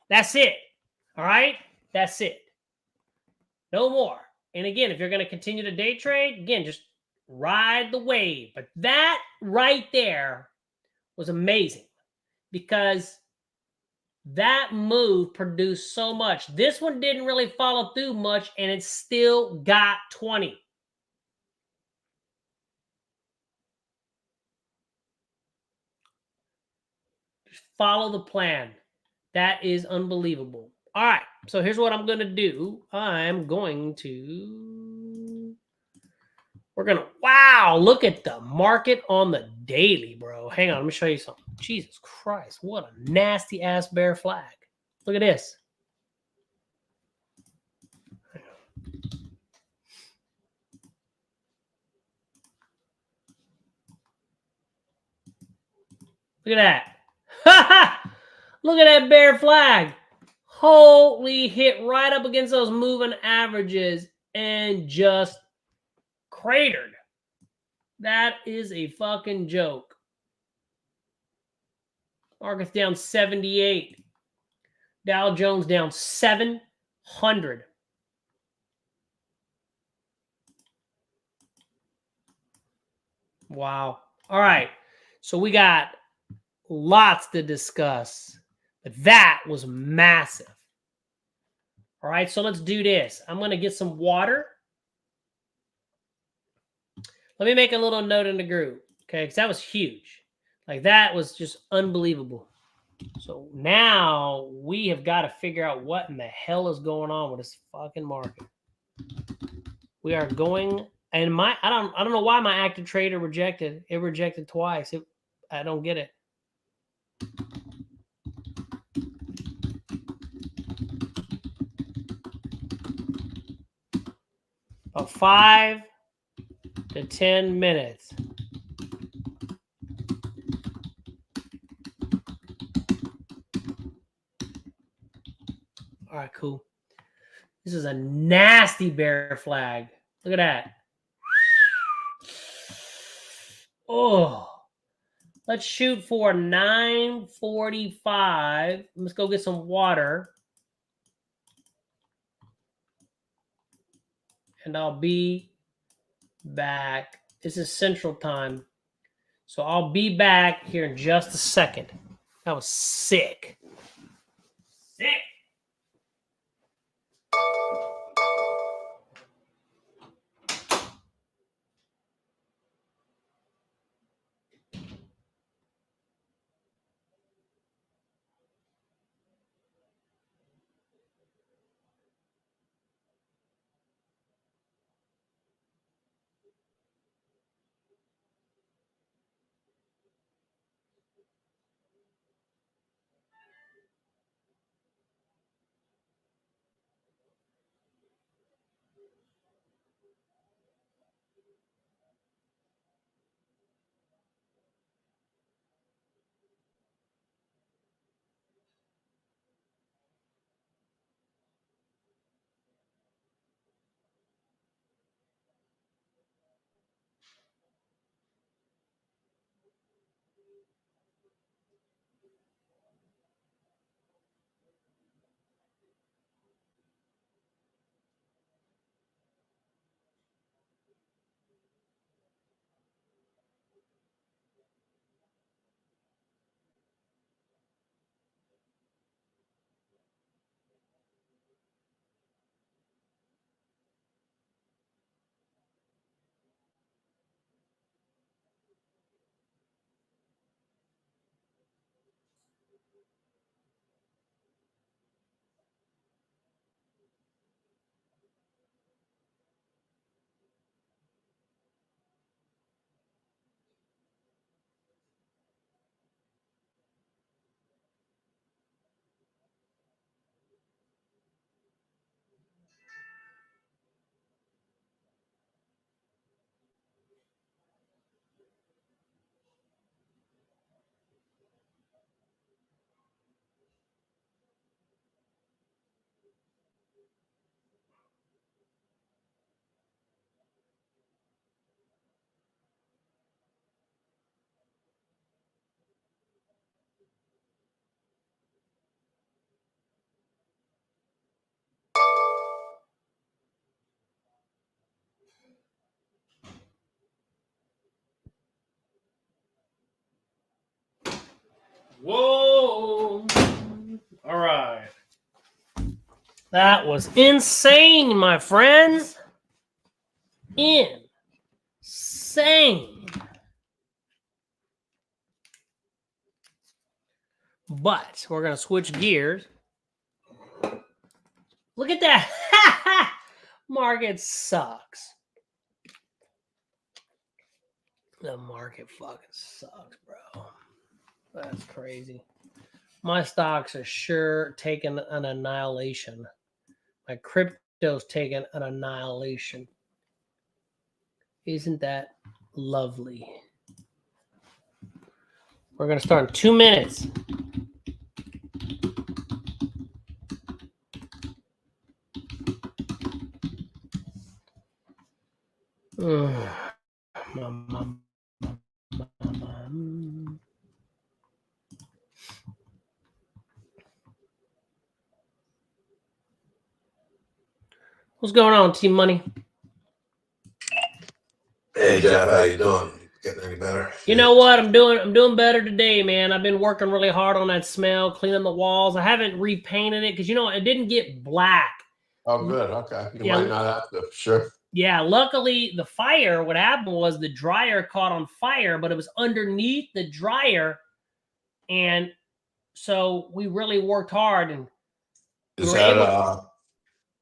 That's it. All right? That's it. No more. And again, if you're going to continue to day trade, again, just ride the wave. But that right there was amazing because that move produced so much. This one didn't really follow through much, and it still got 20. Just follow the plan. That is unbelievable. All right, so here's what I'm going to do. We're going to, wow, look at the market on the daily, bro. Hang on, let me show you something. Jesus Christ, what a nasty ass bear flag. Look at this. Look at that. Look at that bear flag. Holy, hit right up against those moving averages and just cratered. That is a fucking joke. Market's down 78. Dow Jones down 700. Wow. All right. So we got lots to discuss, but that was massive. All right. So let's do this. I'm going to get some water. Let me make a little note in the group. Okay. Because that was huge. Like that was just unbelievable. So now we have got to figure out what in the hell is going on with this fucking market. We are going, and I don't know why my active trader rejected. It rejected twice. I don't get it. About 5 to 10 minutes. All right, cool. This is a nasty bear flag. Look at that. Oh, let's shoot for 9:45. Let's go get some water. And I'll be back. This is Central Time. So I'll be back here in just a second. That was sick. Sick. Whoa. All right. That was insane, my friends. Insane. But we're going to switch gears. Look at that. Market sucks. The market fucking sucks, bro. That's crazy. My stocks are sure taking an annihilation. My crypto's taking an annihilation. Isn't that lovely? We're going to start in 2 minutes. What's going on, Team Money? Hey Jeff, how you doing? Getting any better? You know what? I'm doing better today, man. I've been working really hard on that smell, cleaning the walls. I haven't repainted it because it didn't get black. Oh, good. Okay, you Yeah. might not have to. Sure. Yeah, luckily the fire, what happened was the dryer caught on fire, but it was underneath the dryer. And so we really worked hard. And Is that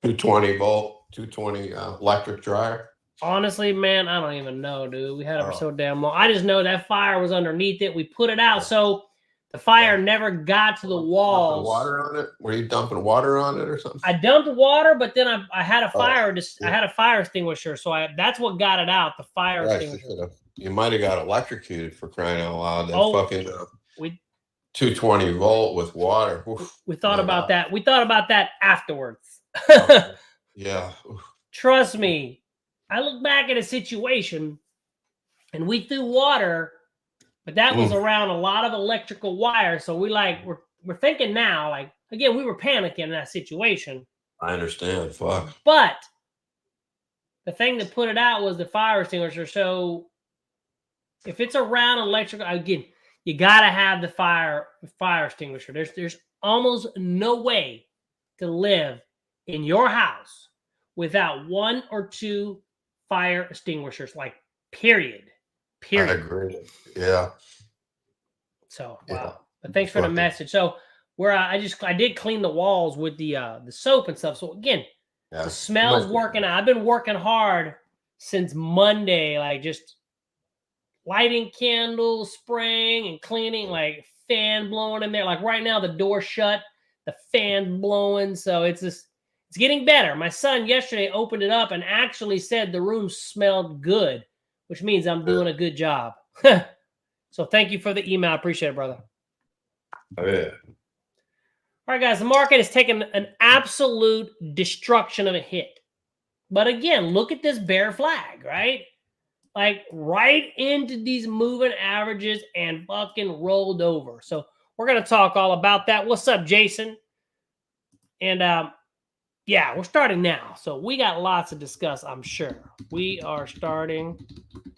220 volt, 220 electric dryer? honestly, man, I don't even know, dude. We had it for so damn long. I just know that fire was underneath it. We put it out, so the fire never got to the walls. Dumping water on it? Were you dumping water on it or something? I dumped water, but then I had a fire. I had a fire extinguisher, so that's what got it out. The fire extinguisher. You might have got electrocuted for crying out loud. That fucking we 220 volt with water. Oof, we thought about that. We thought about that afterwards. Yeah. Trust me. I look back at a situation, and we threw water, but that was around a lot of electrical wire. So we're thinking now, like, again, we were panicking in that situation. I understand. Fuck. But the thing that put it out was the fire extinguisher. So if it's around electrical, again, you gotta have the fire extinguisher. There's almost no way to live in your house without 1 or 2 fire extinguishers, like period. I agree. Yeah. So wow. But thanks for the message. So I did clean the walls with the soap and stuff. So again, the smell's working out. I've been working hard since Monday, like just lighting candles, spraying and cleaning, like fan blowing in there. Like right now, the door shut, the fan blowing. So it's getting better. My son yesterday opened it up and actually said the room smelled good, which means I'm doing a good job. So thank you for the email. I appreciate it, brother. Oh, yeah. All right, guys, the market has taken an absolute destruction of a hit. But again, look at this bear flag, right? Like right into these moving averages and fucking rolled over. So we're going to talk all about that. What's up, Jason? And yeah, we're starting now. So we got lots to discuss, I'm sure. We are starting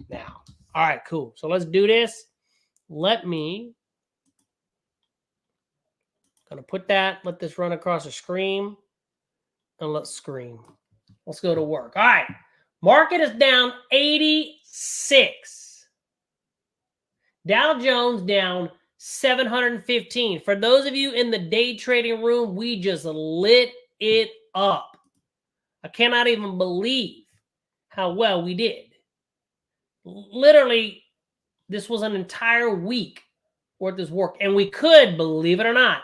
now. All right, cool. So let's do this. Let this run across the screen, and let's scream. Let's go to work. All right. Market is down 86. Dow Jones down 715. For those of you in the day trading room, we just lit it up. I cannot even believe how well we did. Literally, this was an entire week worth of work. And we could, believe it or not,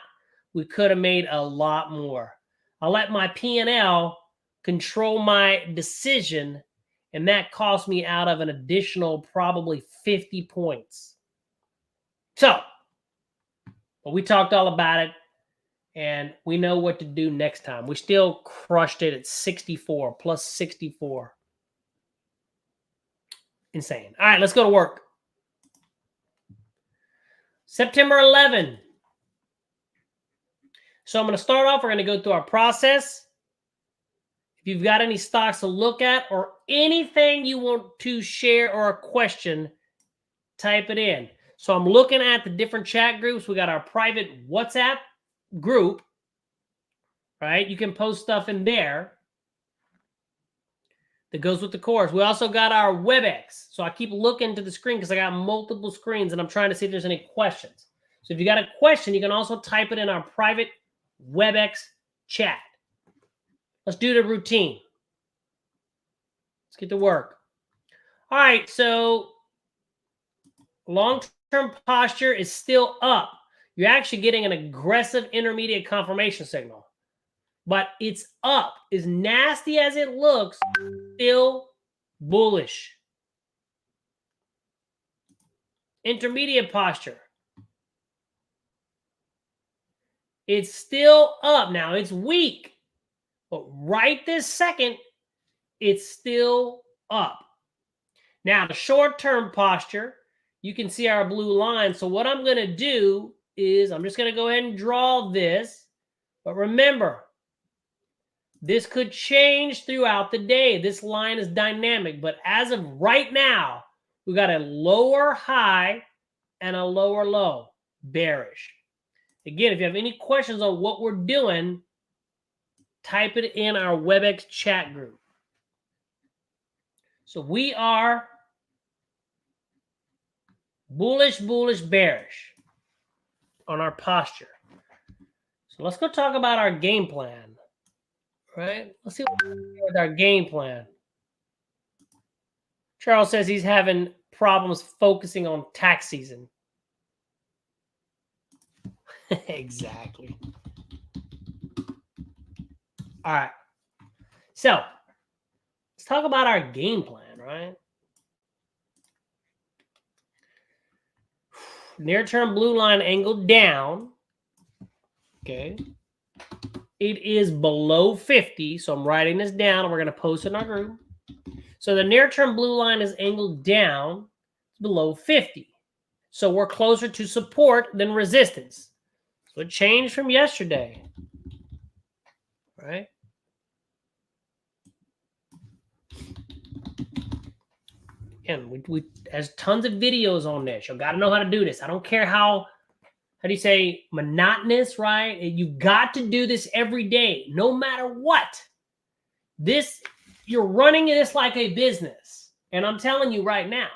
we could have made a lot more. I let my P&L control my decision, and that cost me out of an additional probably 50 points. So, but we talked all about it, and we know what to do next time. We still crushed it at 64, plus 64. Insane. All right, let's go to work. September 11. So I'm going to start off. We're going to go through our process. If you've got any stocks to look at or anything you want to share or a question, type it in. So I'm looking at the different chat groups. We got our private WhatsApp group, right? You can post stuff in there that goes with the course. We also got our WebEx. So I keep looking to the screen because I got multiple screens and I'm trying to see if there's any questions. So if you got a question, you can also type it in our private WebEx chat. Let's do the routine. Let's get to work. All right, so long-term posture is still up. You're actually getting an aggressive intermediate confirmation signal. But it's up. As nasty as it looks, still bullish. Intermediate posture. It's still up. Now, it's weak. But right this second, it's still up. Now, the short-term posture, you can see our blue line. So what I'm going to do is I'm just going to go ahead and draw this. But remember, this could change throughout the day. This line is dynamic. But as of right now, we got a lower high and a lower low, bearish. Again, if you have any questions on what we're doing, type it in our WebEx chat group. So we are bullish, bullish, bearish on our posture. So let's go talk about our game plan, right? Let's see what we're doing with our game plan. Charles says he's having problems focusing on tax season. Exactly. All right. So let's talk about our game plan, right? Near-term blue line angled down. Okay. It is below 50. So I'm writing this down and we're going to post it in our group. So the near-term blue line is angled down below 50. So we're closer to support than resistance. So it changed from yesterday. Right? And we there's tons of videos on this. You got to know how to do this. I don't care how do you say, monotonous, right? You got to do this every day, no matter what. This, you're running this like a business. And I'm telling you right now,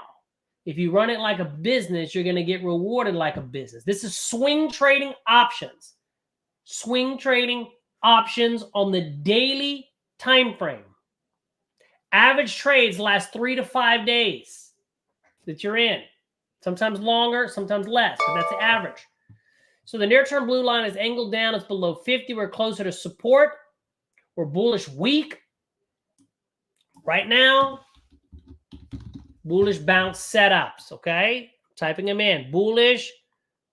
if you run it like a business, you're going to get rewarded like a business. This is swing trading options. Swing trading options on the daily time frame. Average trades last 3 to 5 days that you're in. Sometimes longer, sometimes less, but that's the average. So the near-term blue line is angled down. It's below 50. We're closer to support. We're bullish weak. Right now, bullish bounce setups, okay? Typing them in. Bullish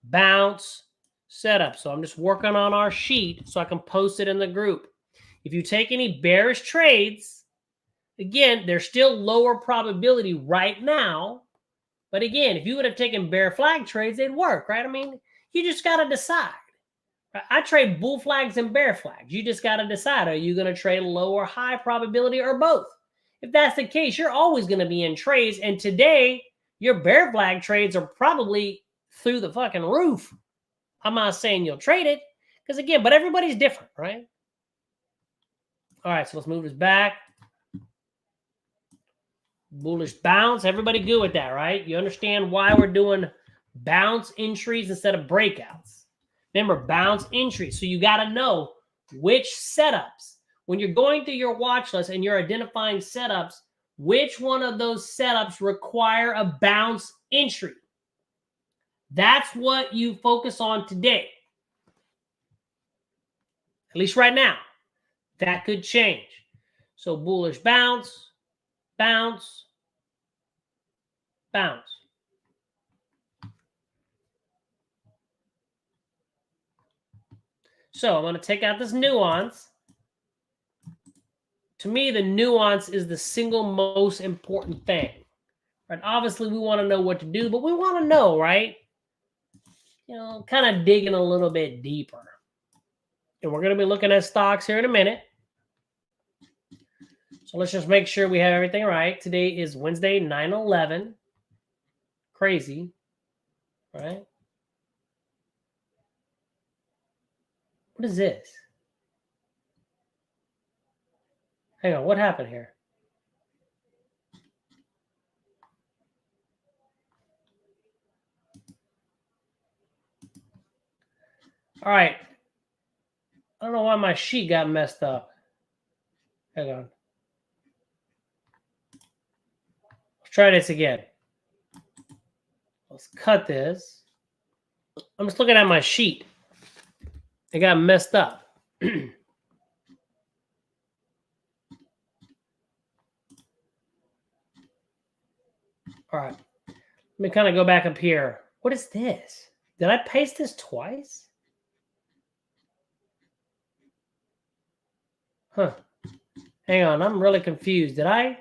bounce setup. So I'm just working on our sheet so I can post it in the group. If you take any bearish trades, again, they're still lower probability right now. But again, if you would have taken bear flag trades, they'd work, right? I mean, you just got to decide. I trade bull flags and bear flags. You just got to decide. Are you going to trade low or high probability or both? If that's the case, you're always going to be in trades. And today, your bear flag trades are probably through the fucking roof. I'm not saying you'll trade it. Because again, but everybody's different, right? All right, so let's move this back. Bullish bounce. Everybody good with that, right? You understand why we're doing bounce entries instead of breakouts. Remember, bounce entries. So you got to know which setups. When you're going through your watch list and you're identifying setups, which one of those setups require a bounce entry? That's what you focus on today. At least right now. That could change. So bullish bounce, bounce, bounce. So I'm going to take out this nuance. To me, the nuance is the single most important thing. Right? Obviously, we want to know what to do, but we want to know, right? You know, kind of digging a little bit deeper. And we're going to be looking at stocks here in a minute. So let's just make sure we have everything right. Today is Wednesday, 9/11. Crazy. right? What is this? Hang on, what happened here? All right. I don't know why my sheet got messed up. Hang on. Let's try this again. Let's cut this. I'm just looking at my sheet. It got messed up. All right. Let me kind of go back up here. What is this? Did I paste this twice? Huh. Hang on. I'm really confused. Did I?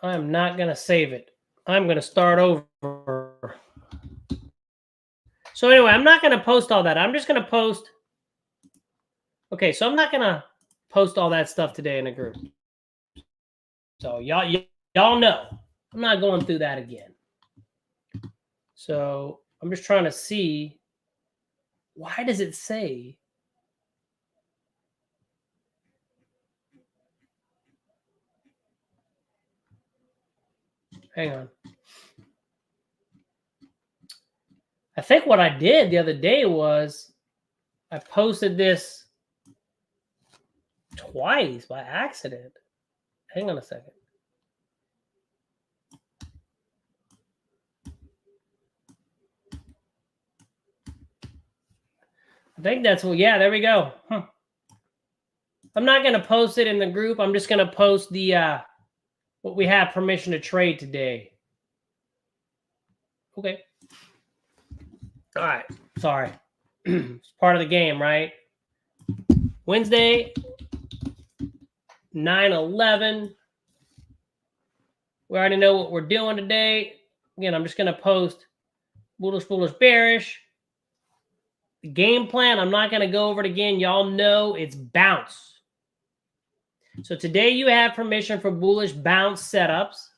I'm not going to save it. I'm going to start over. So anyway, I'm not going to post all that. I'm just going to post. Okay, so I'm not going to post all that stuff today in the group. So y'all know I'm not going through that again. So I'm just trying to see, why does it say hang on. I think what I did the other day was I posted this twice by accident. Hang on a second. I think that's what, yeah, there we go. I'm not going to post it in the group. I'm just going to post the what we have permission to trade today. Okay. All right. Sorry. It's part of the game, right? Wednesday, 9/11. We already know what we're doing today. Again, I'm just going to post bullish, bullish, bearish. The game plan, I'm not going to go over it again. Y'all know it's bounce. So today you have permission for bullish bounce setups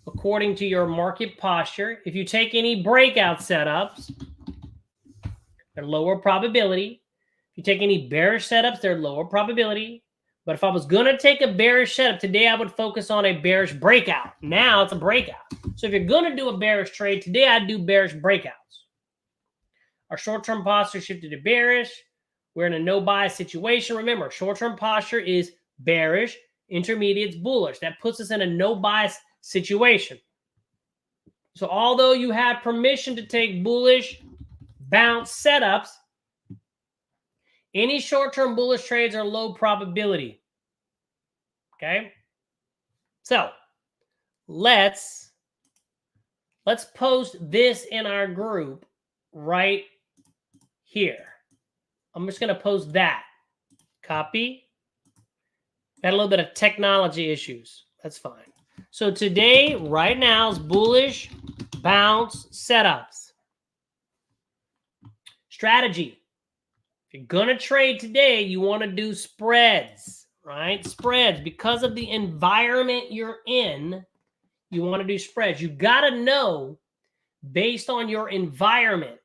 according to your market posture. If you take any breakout setups, they're lower probability. If you take any bearish setups, they're lower probability. But if I was going to take a bearish setup today, I would focus on a bearish breakout. Now it's a breakout. So if you're going to do a bearish trade today, I'd do bearish breakouts. Our short-term posture shifted to bearish. We're in a no buy situation. Remember, short-term posture is bearish, intermediate's bullish. That puts us in a no buy situation. So although you have permission to take bullish bounce setups, any short-term bullish trades are low probability. Okay? So let's post this in our group right here. I'm just going to post that. Copy. Got a little bit of technology issues. That's fine. So today, right now, is bullish bounce setups. Strategy. If you're going to trade today, you want to do spreads, right? Spreads. Because of the environment you're in, you want to do spreads. You got to know, based on your environment,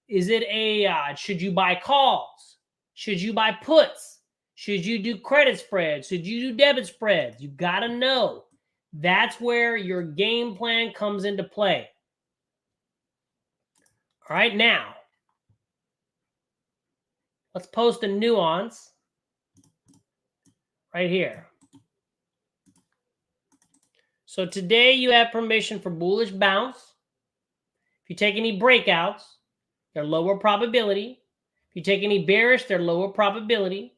is it a, should you buy calls? Should you buy puts? Should you do credit spreads? Should you do debit spreads? You got to know. That's where your game plan comes into play. All right, now, let's post a nuance right here. So today you have permission for bullish bounce. If you take any breakouts, they're lower probability. If you take any bearish, they're lower probability.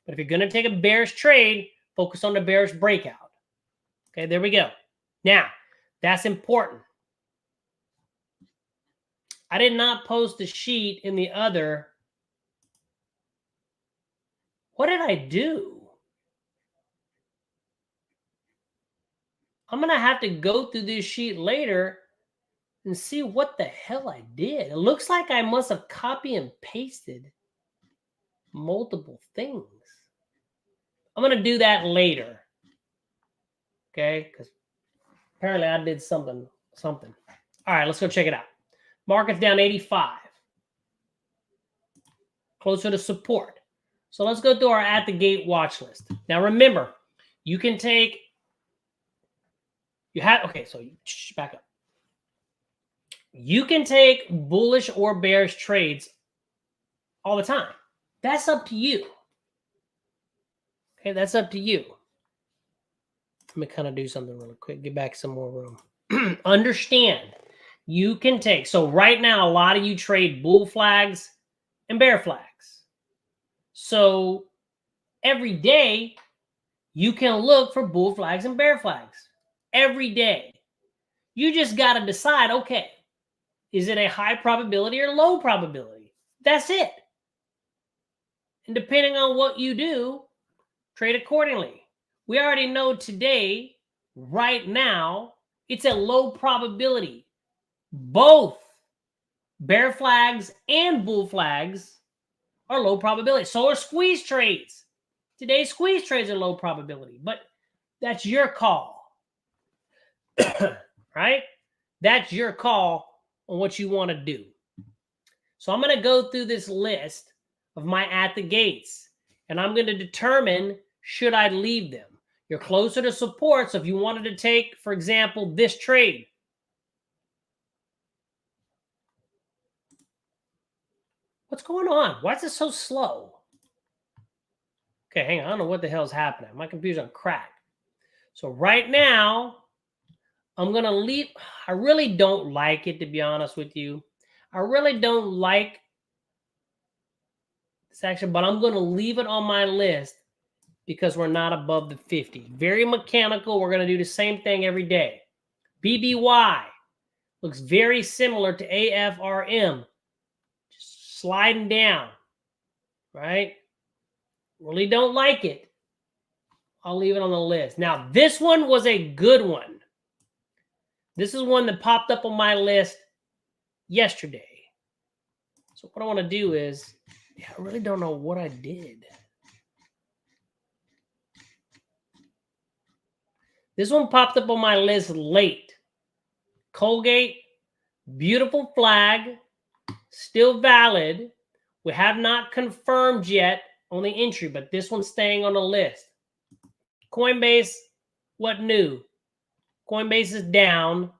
But if you're going to take a bearish trade, focus on the bearish breakout. Okay, there we go. Now, that's important. I did not post the sheet in the other. What did I do? I'm going to have to go through this sheet later and see what the hell I did. It looks like I must have copy and pasted multiple things. I'm going to do that later. Okay? Because apparently I did something. All right, let's go check it out. Market's down 85. Closer to support. So let's go through our at the gate watch list. Now remember, you can take, so back up. You can take bullish or bearish trades all the time. That's up to you. Okay, that's up to you. Let me kind of do something really quick. Get back some more room. Understand, you can take, so right now, a lot of you trade bull flags and bear flags. So every day, you can look for bull flags and bear flags. Every day. You just got to decide, okay, is it a high probability or low probability? That's it. And depending on what you do, trade accordingly. We already know today, right now, it's a low probability. Both bear flags and bull flags are low probability. So are squeeze trades. Today's squeeze trades are low probability, but that's your call. Right? That's your call on what you want to do. So I'm going to go through this list of my at the gates, and I'm going to determine, should I leave them? You're closer to support, so if you wanted to take, for example, this trade, what's going on? Why is it so slow? Okay, hang on. I don't know what the hell is happening. My computer's on crack. So right now, I'm going to leave. I really don't like it, to be honest with you. I really don't like this action, but I'm going to leave it on my list because we're not above the 50. Very mechanical. We're going to do the same thing every day. BBY looks very similar to AFRM. Just sliding down, right? Really don't like it. I'll leave it on the list. Now, this one was a good one. This is one that popped up on my list yesterday. So what I want to do is, I really don't know what I did. This one popped up on my list late. Colgate, beautiful flag, still valid. We have not confirmed yet on the entry, but this one's staying on the list. Coinbase, what new? Coinbase is down.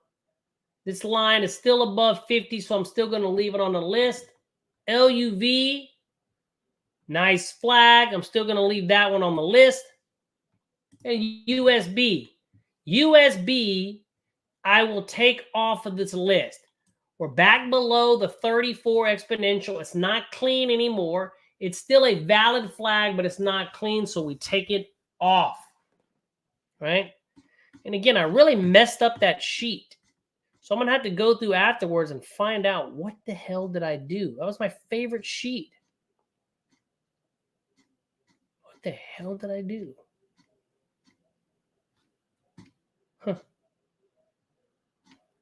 This line is still above 50, so I'm still going to leave it on the list. LUV, nice flag. I'm still going to leave that one on the list. And USB. USB, I will take off of this list. We're back below the 34 exponential. It's not clean anymore. It's still a valid flag, but it's not clean, so we take it off. Right? And again, I really messed up that sheet. So I'm going to have to go through afterwards and find out what the hell did I do. That was my favorite sheet. What the hell did I do?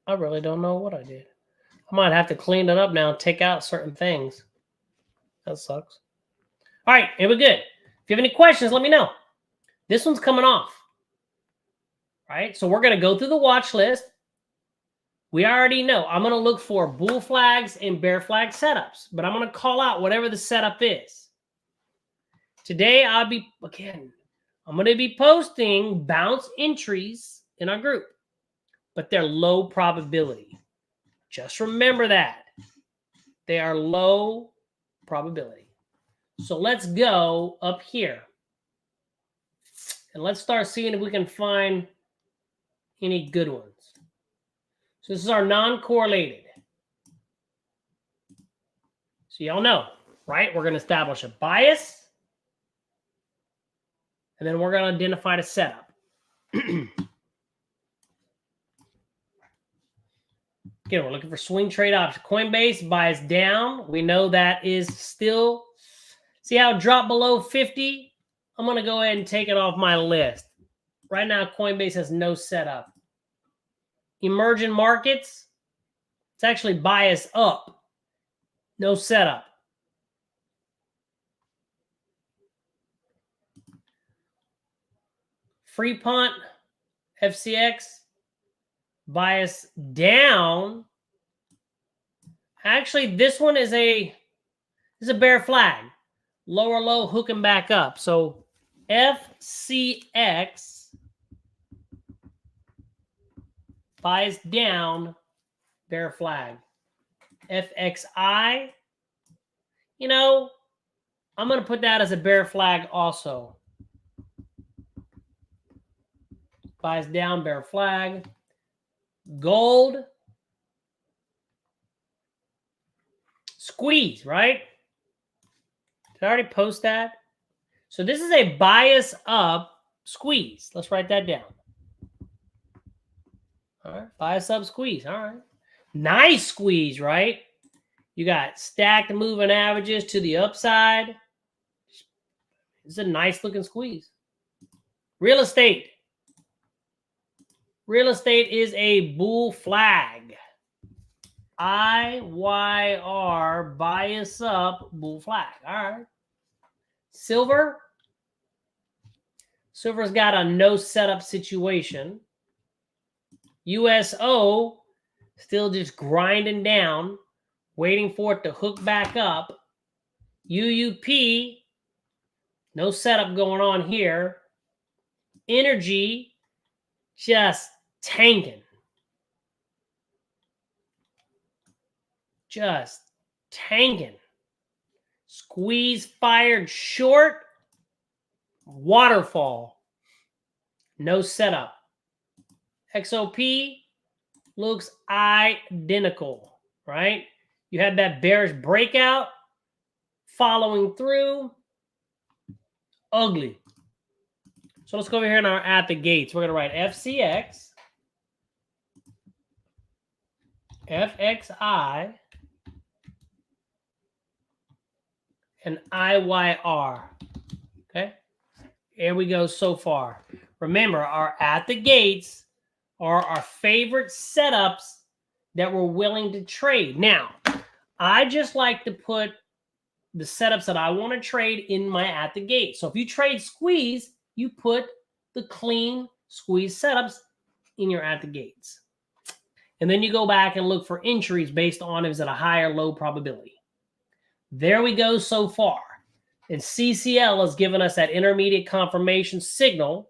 I really don't know what I did. I might have to clean it up now and take out certain things. That sucks. All right, here we good. If you have any questions, let me know. This one's coming off. All right, so we're going to go through the watch list. We already know. I'm going to look for bull flags and bear flag setups, but I'm going to call out whatever the setup is. Today, I'm going to be posting bounce entries in our group, but they're low probability. Just remember that. They are low probability. So let's go up here. And let's start seeing if we can find any good ones. So this is our non-correlated. So y'all know, right? We're going to establish a bias. And then we're going to identify the setup. Again, we're looking for swing trade options. Coinbase buys down. We know that is still, see how it dropped below 50? I'm going to go ahead and take it off my list. Right now, Coinbase has no setup. Emerging markets, It's actually bias up. No setup. Free punt, FCX, bias down. Actually, this one is a bear flag. Lower low, hooking back up. So FCX, bias down, bear flag. FXI, you know, I'm going to put that as a bear flag also. Bias down, bear flag. Gold. Squeeze, right? Did I already post that? So this is a bias up squeeze. Let's write that down. All right. Bias up squeeze. All right. Nice squeeze, right? You got stacked moving averages to the upside. It's a nice looking squeeze. Real estate. Real estate is a bull flag. IYR, bias up, bull flag. All right. Silver. Silver's got a no setup situation. USO, still just grinding down, waiting for it to hook back up. UUP, no setup going on here. Energy, just tanking. Just tanking. Squeeze fired short. Waterfall. No setup. XOP looks identical, right? You had that bearish breakout following through. Ugly. So let's go over here in our at the gates. We're going to write FCX, FXI, and IYR. Okay? Here we go so far. Remember, our at the gates are our favorite setups that we're willing to trade. Now, I just like to put the setups that I want to trade in my at the gate. So if you trade squeeze, you put the clean squeeze setups in your at the gates. And then you go back and look for entries based on if it's at a high or low probability. There we go so far. And CCL has given us that intermediate confirmation signal.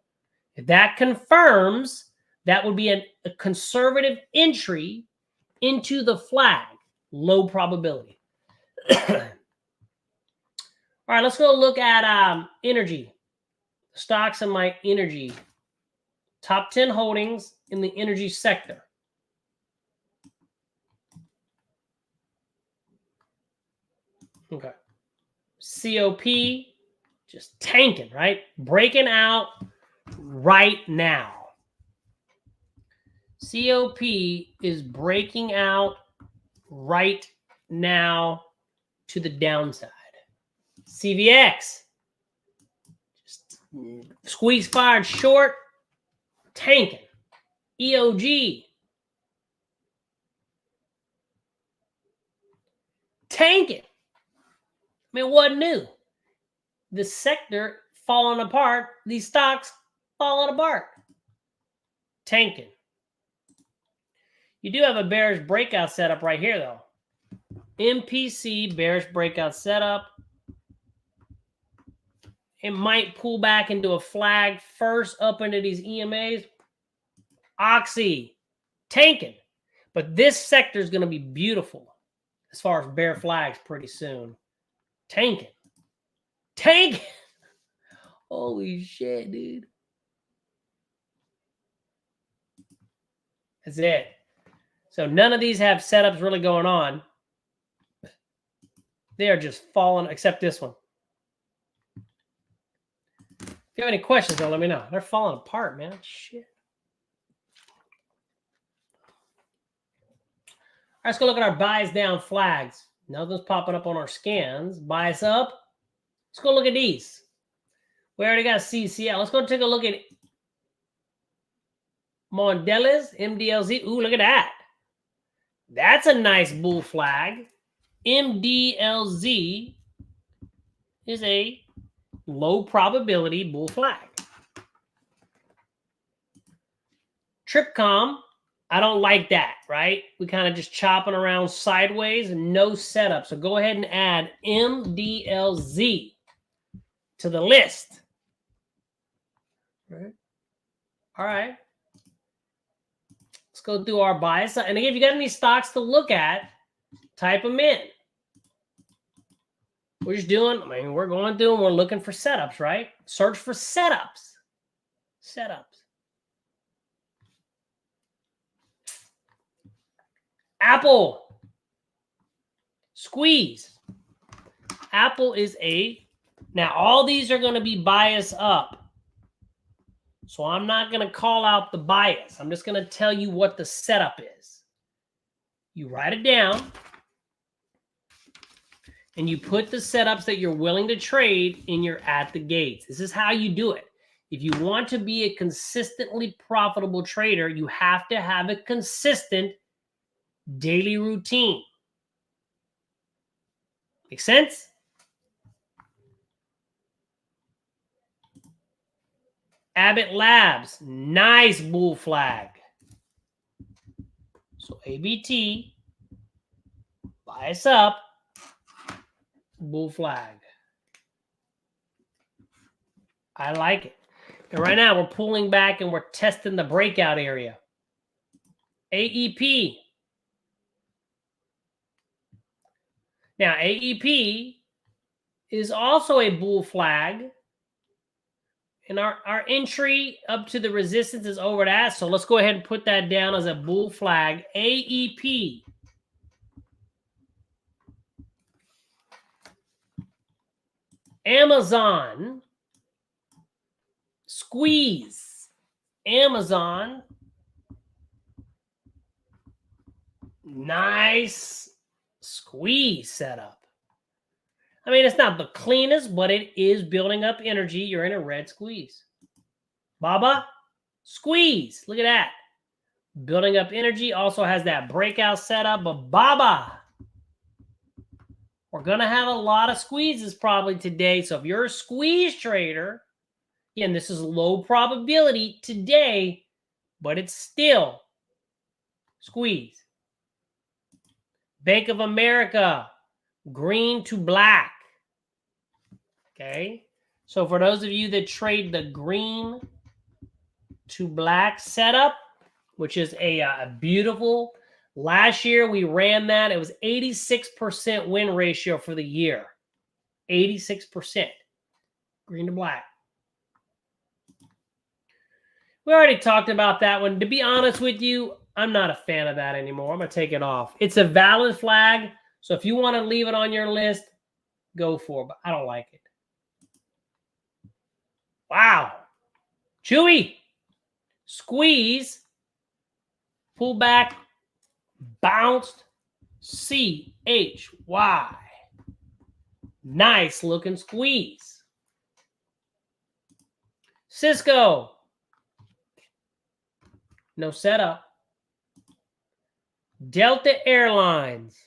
If that confirms, that would be a conservative entry into the flag. Low probability. All right, let's go look at energy. Stocks in my energy. Top 10 holdings in the energy sector. Okay. COP, just tanking, right? Breaking out right now. COP is breaking out right now to the downside. CVX, just squeeze fired short, tanking. EOG, tanking. I mean, what new? The sector falling apart. These stocks falling apart. Tanking. You do have a bearish breakout setup right here, though. MPC, bearish breakout setup. It might pull back into a flag first up into these EMAs. Oxy, tanking. But this sector is going to be beautiful as far as bear flags pretty soon. Tanking. Tanking. Holy shit, dude. That's it. So none of these have setups really going on. They are just falling, except this one. If you have any questions, though, let me know. They're falling apart, man. Shit. All right, let's go look at our buys down flags. Nothing's popping up on our scans. Bias up. Let's go look at these. We already got CCL. Let's go take a look at Mondelez, MDLZ. Ooh, look at that. That's a nice bull flag. MDLZ is a low probability bull flag. 𝗕𝘢𝘁𝘂𝗁, I don't like that, right? We kind of just chopping around sideways and no setup. So go ahead and add MDLZ to the list. All right. Let's go through our bias. And again, if you got any stocks to look at, type them in. We're just doing, I mean, we're going through and we're looking for setups, right? Search for setups. Setups. Apple. Squeeze. Apple is now all these are going to be bias up. So I'm not going to call out the bias. I'm just going to tell you what the setup is. You write it down. And you put the setups that you're willing to trade in your at the gates. This is how you do it. If you want to be a consistently profitable trader, you have to have a consistent daily routine. Make sense? Abbott Labs, nice bull flag. So ABT, bias up, bull flag. I like it. And right now we're pulling back and we're testing the breakout area. AEP. Now AEP is also a bull flag. And our entry up to the resistance is over that. So let's go ahead and put that down as a bull flag. AEP. Amazon. Squeeze. Amazon. Nice squeeze setup. I mean, it's not the cleanest, but it is building up energy. You're in a red squeeze. Baba, squeeze. Look at that. Building up energy. Also has that breakout setup. But Baba, we're going to have a lot of squeezes probably today. So if you're a squeeze trader, again, this is low probability today, but it's still squeeze. Bank of America, green to black. Okay, so for those of you that trade the green to black setup, which is a beautiful, last year we ran that. It was 86% win ratio for the year. 86%. Green to black. We already talked about that one. To be honest with you, I'm not a fan of that anymore. I'm going to take it off. It's a valid flag. So if you want to leave it on your list, go for it. But I don't like it. Wow. Chewy. Squeeze. Pull back. Bounced. CHY. Nice looking squeeze. Cisco. No setup. Delta Airlines.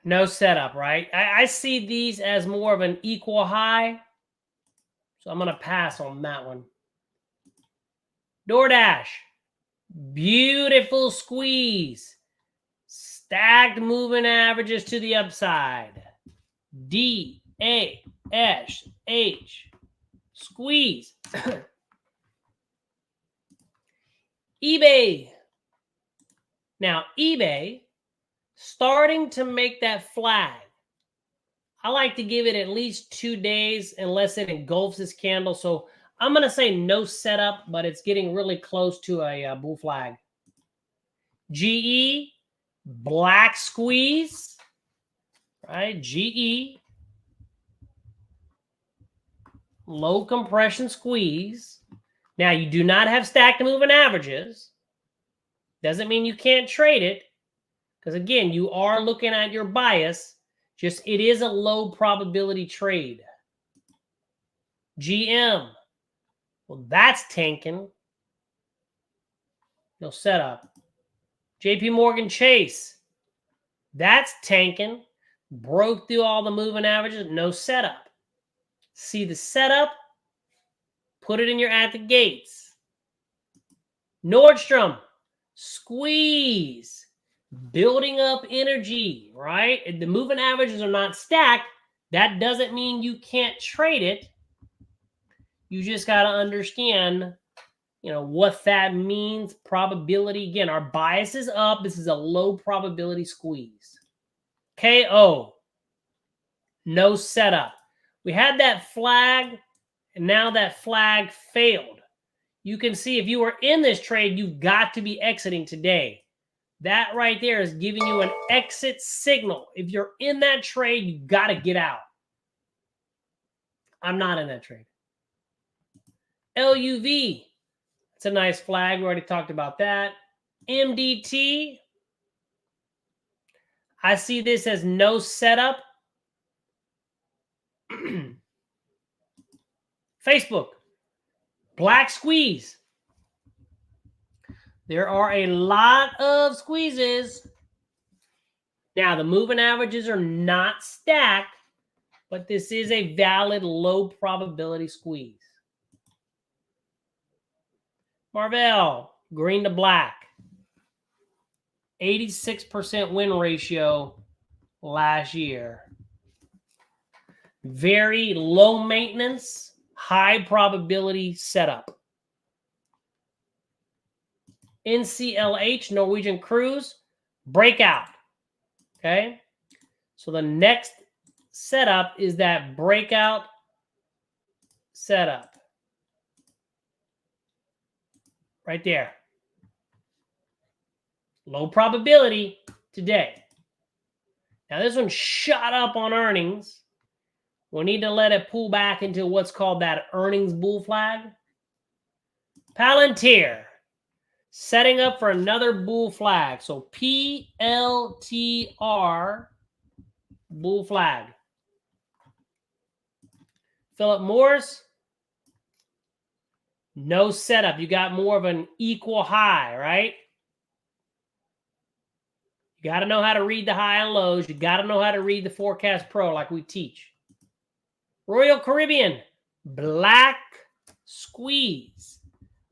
No setup, right? I see these as more of an equal high. So I'm going to pass on that one. DoorDash. Beautiful squeeze. Stacked moving averages to the upside. DASH. Squeeze. eBay. Now, eBay starting to make that flag. I like to give it at least 2 days unless it engulfs this candle. So I'm going to say no setup, but it's getting really close to a bull flag. GE, black squeeze. Right? GE. Low compression squeeze. Now, you do not have stacked moving averages. Doesn't mean you can't trade it. Because, again, you are looking at your bias. Just it is a low probability trade. GM. Well, that's tanking. No setup. JP Chase. That's tanking. Broke through all the moving averages. No setup. See the setup? Put it in your at the gates. Nordstrom. Squeeze. Building up energy, right? If the moving averages are not stacked, that doesn't mean you can't trade it. You just got to understand, what that means. Probability. Again, our bias is up. This is a low probability squeeze. KO. No setup. We had that flag, and now that flag failed. You can see if you were in this trade, you've got to be exiting today. That right there is giving you an exit signal. If you're in that trade, you got to get out. I'm not in that trade. LUV. It's a nice flag. We already talked about that. MDT. I see this as no setup. Facebook. Black squeeze. There are a lot of squeezes. Now, the moving averages are not stacked, but this is a valid low probability squeeze. Marvell, green to black. 86% win ratio last year. Very low maintenance, high probability setup. NCLH, Norwegian Cruise, breakout. Okay? So the next setup is that breakout setup. Right there. Low probability today. Now this one shot up on earnings. We need to let it pull back into what's called that earnings bull flag. Palantir. Setting up for another bull flag. So PLTR bull flag. Philip Morris. No setup. You got more of an equal high, right? You got to know how to read the high and lows. You got to know how to read the Forecast Pro like we teach. Royal Caribbean, black squeeze.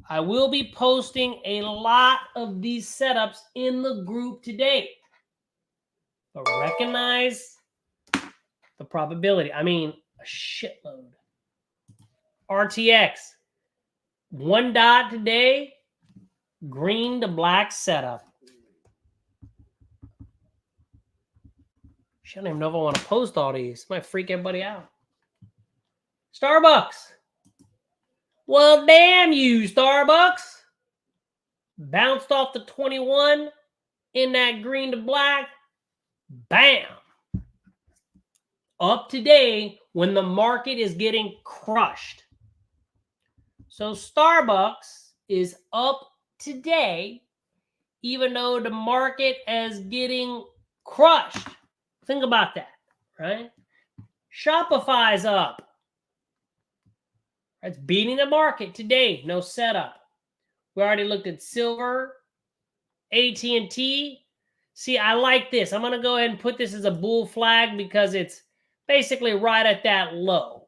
I will be posting a lot of these setups in the group today. But recognize the probability. I mean, a shitload. RTX. One dot today, green to black setup. I don't even know if I want to post all these. Might freak everybody out. Starbucks. Well, damn you, Starbucks. Bounced off the 21 in that green to black. Bam. Up today when the market is getting crushed. So Starbucks is up today, even though the market is getting crushed. Think about that, right? Shopify's up. It's beating the market today. No setup. We already looked at silver, AT&T. See, I like this. I'm going to go ahead and put this as a bull flag because it's basically right at that low.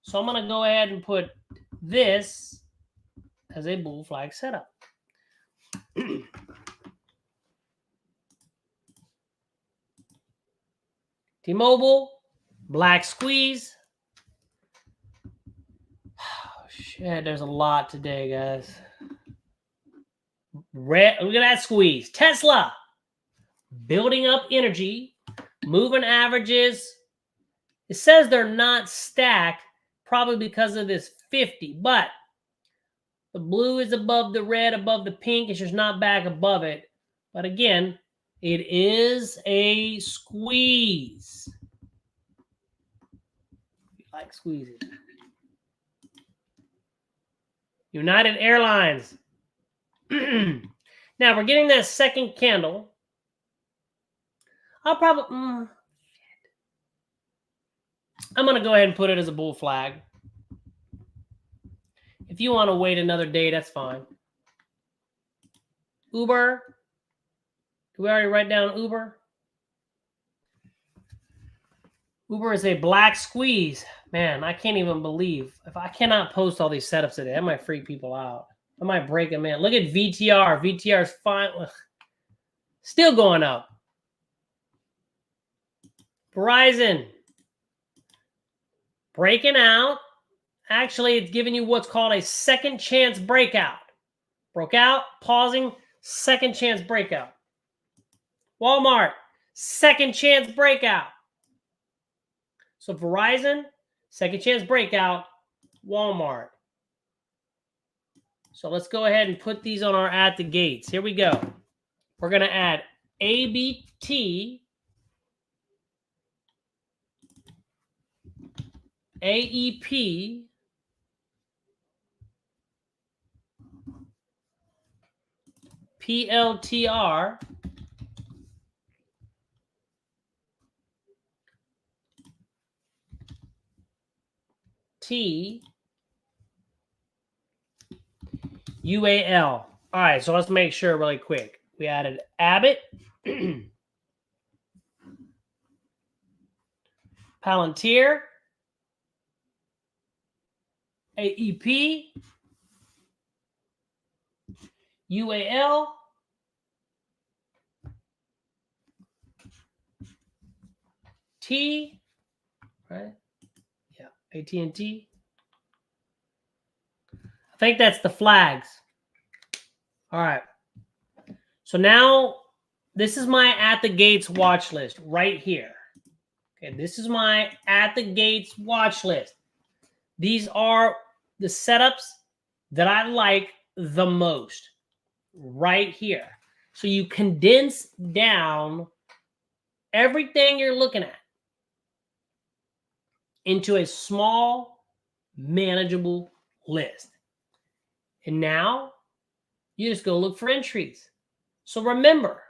So I'm going to go ahead and put this as a bull flag setup. T-Mobile, black squeeze. Oh, shit, there's a lot today, guys. Red, look at that squeeze. Tesla, building up energy, moving averages. It says they're not stacked, probably because of this 50, but the blue is above the red, above the pink. It's just not back above it. But again, it is a squeeze. You like squeezes. United Airlines. Now, we're getting that second candle. I'll probably... I'm going to go ahead and put it as a bull flag. If you want to wait another day, that's fine. Uber. Did we already write down Uber? Uber is a black squeeze. Man, I can't even believe. If I cannot post all these setups today, I might freak people out. I might break them in. Look at VTR. VTR is fine. Ugh. Still going up. Verizon. Breaking out. Actually, it's giving you what's called a second chance breakout. Broke out, pausing, second chance breakout. Walmart, second chance breakout. So Verizon, second chance breakout. Walmart. So let's go ahead and put these on our at the gates. Here we go. We're going to add ABT, AEP, PLTR, T, UAL. All right, so let's make sure really quick. We added Abbott, Palantir, AEP, UAL, T, right? Yeah, AT&T. I think that's the flags. All right. So now this is my at the gates watch list right here. Okay, this is my at the gates watch list. These are the setups that I like the most right here. So you condense down everything you're looking at into a small, manageable list. And now you just go look for entries. So remember,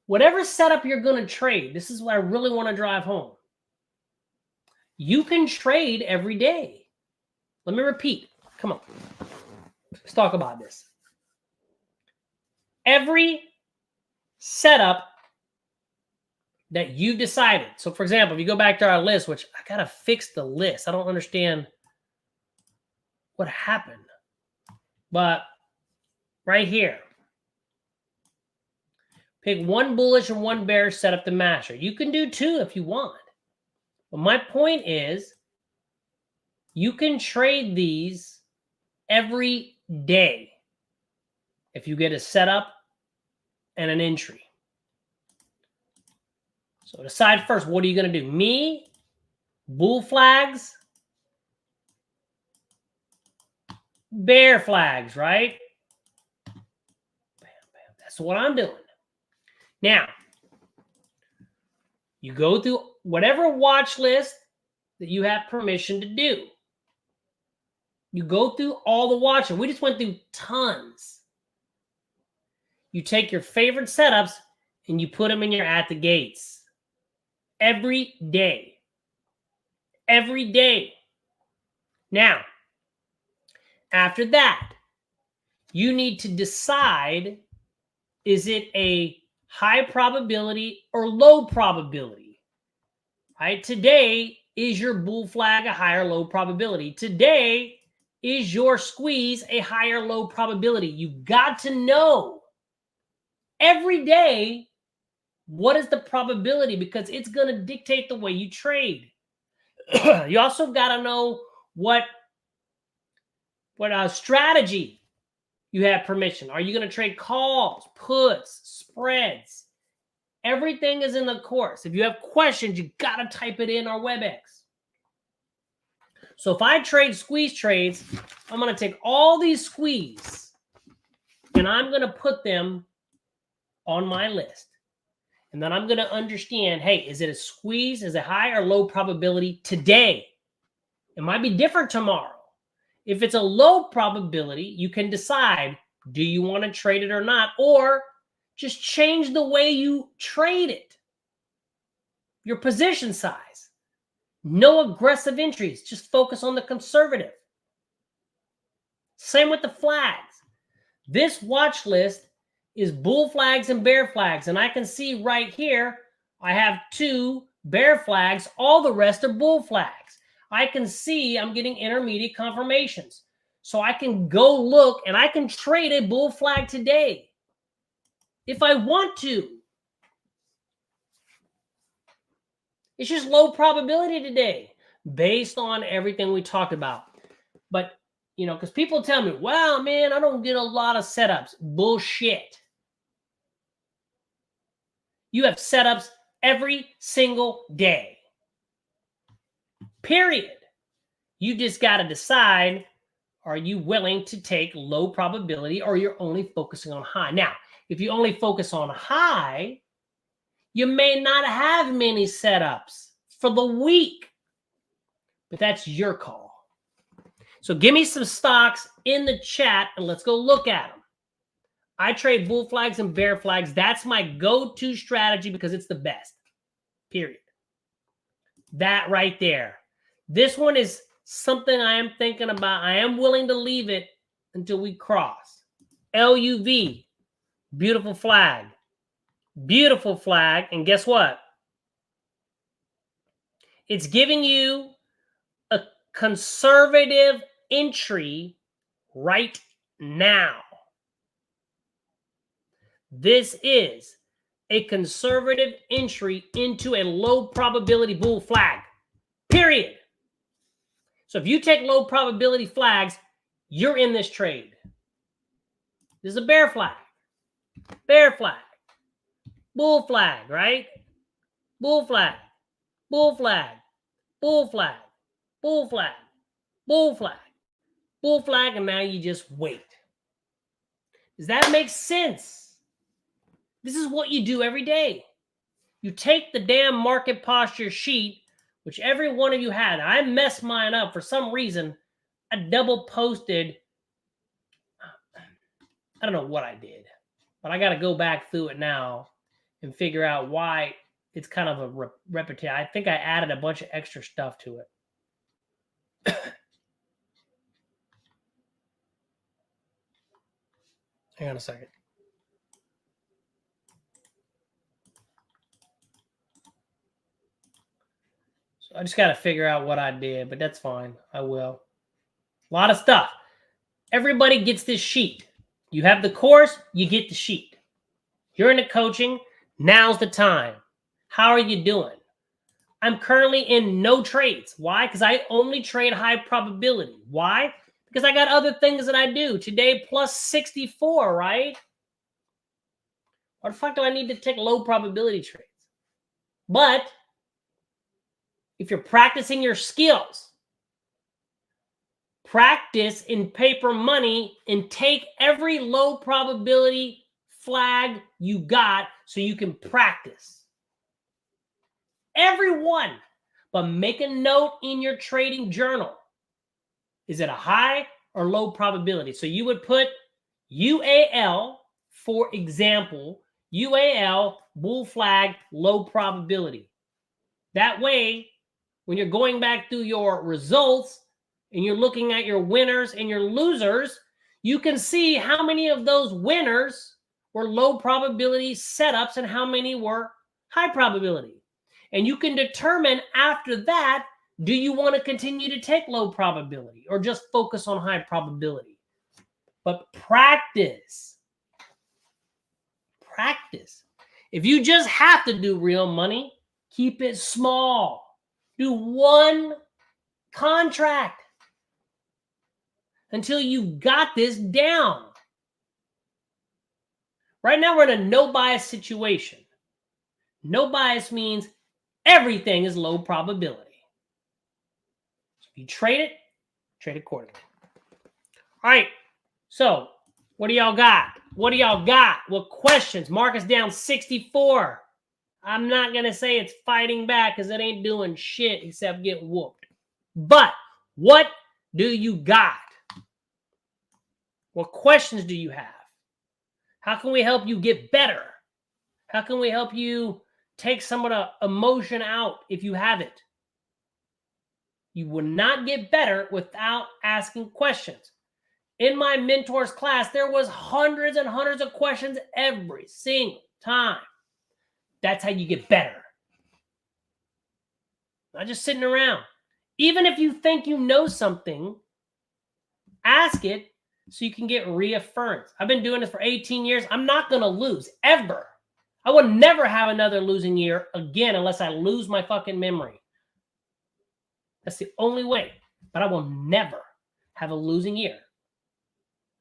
whatever setup you're going to trade, this is what I really want to drive home. You can trade every day. Let me repeat. Come on. Let's talk about this. Every setup that you've decided. So, for example, if you go back to our list, which I got to fix the list. I don't understand what happened. But right here, pick one bullish and one bearish setup to master. You can do two if you want. But my point is, you can trade these every day if you get a setup and an entry. So decide first, what are you going to do? Me, bull flags, bear flags, right? Bam, bam. That's what I'm doing. Now, you go through whatever watch list that you have permission to do. You go through all the watches. We just went through tons. You take your favorite setups and you put them in your at the gates. Every day. Every day. Now, after that, you need to decide, is it a high probability or low probability? Right? Today, is your bull flag a high or low probability? Today, is your squeeze a high or low probability? You've got to know every day what is the probability, because it's going to dictate the way you trade. You also got to know what strategy you have permission. Are you going to trade calls, puts, spreads? Everything is in the course. If you have questions, you got to type it in our WebEx. So if I trade squeeze trades, I'm going to take all these squeeze and I'm going to put them on my list. And then I'm going to understand, hey, is it a squeeze? Is it high or low probability today? It might be different tomorrow. If it's a low probability, you can decide, do you want to trade it or not? Or just change the way you trade it. Your position size. No aggressive entries. Just focus on the conservative. Same with the flags. This watch list is bull flags and bear flags. And I can see right here, I have 2 bear flags. All the rest are bull flags. I can see I'm getting intermediate confirmations. So I can go look and I can trade a bull flag today if I want to. It's just low probability today based on everything we talked about. But, you know, because people tell me, wow, man, I don't get a lot of setups. Bullshit. You have setups every single day. Period. You just got to decide, are you willing to take low probability or you're only focusing on high? Now, if you only focus on high, you may not have many setups for the week, but that's your call. So give me some stocks in the chat and let's go look at them. I trade bull flags and bear flags. That's my go-to strategy because it's the best, period. That right there. This one is something I am thinking about. I am willing to leave it until we cross. LUV, beautiful flag. Beautiful flag. And guess what? It's giving you a conservative entry right now. This is a conservative entry into a low probability bull flag, period. So if you take low probability flags, you're in this trade. This is a bear flag, bull flag, right? Bull flag, bull flag, bull flag, bull flag, bull flag, bull flag, and now you just wait. Does that make sense? This is what you do every day. You take the damn market posture sheet, which every one of you had. I messed mine up for some reason. I double posted. I don't know what I did, but I got to go back through it now and figure out why it's kind of a repetition. I think I added a bunch of extra stuff to it. Hang on a second. So I just got to figure out what I did, but that's fine. I will. A lot of stuff. Everybody gets this sheet. You have the course, you get the sheet. You're in the coaching, now's the time. How are you doing? I'm currently in no trades. Why? Because I only trade high probability. Why? Because I got other things that I do. Today, plus 64, right? Why the fuck do I need to take low probability trades? But if you're practicing your skills, practice in paper money and take every low probability flag you got so you can practice. Everyone. But make a note in your trading journal. Is it a high or low probability? So you would put UAL, for example, UAL, bull flag, low probability. That way, when you're going back through your results and you're looking at your winners and your losers, you can see how many of those winners were low probability setups and how many were high probability. And you can determine after that, do you want to continue to take low probability or just focus on high probability? But practice. Practice. If you just have to do real money, keep it small. Do one contract until you got this down. Right now, we're in a no bias situation. No bias means everything is low probability. So if you trade accordingly. All right. So what do y'all got? What do y'all got? What questions? Market's down 64. I'm not going to say it's fighting back because it ain't doing shit except get whooped. But what do you got? What questions do you have? How can we help you get better? How can we help you take some of the emotion out if you have it? You will not get better without asking questions. In my mentors class, there was hundreds and hundreds of questions every single time. That's how you get better. Not just sitting around. Even if you think you know something, ask it so you can get reaffirmed. I've been doing this for 18 years. I'm not going to lose, ever. I will never have another losing year again unless I lose my fucking memory. That's the only way. But I will never have a losing year.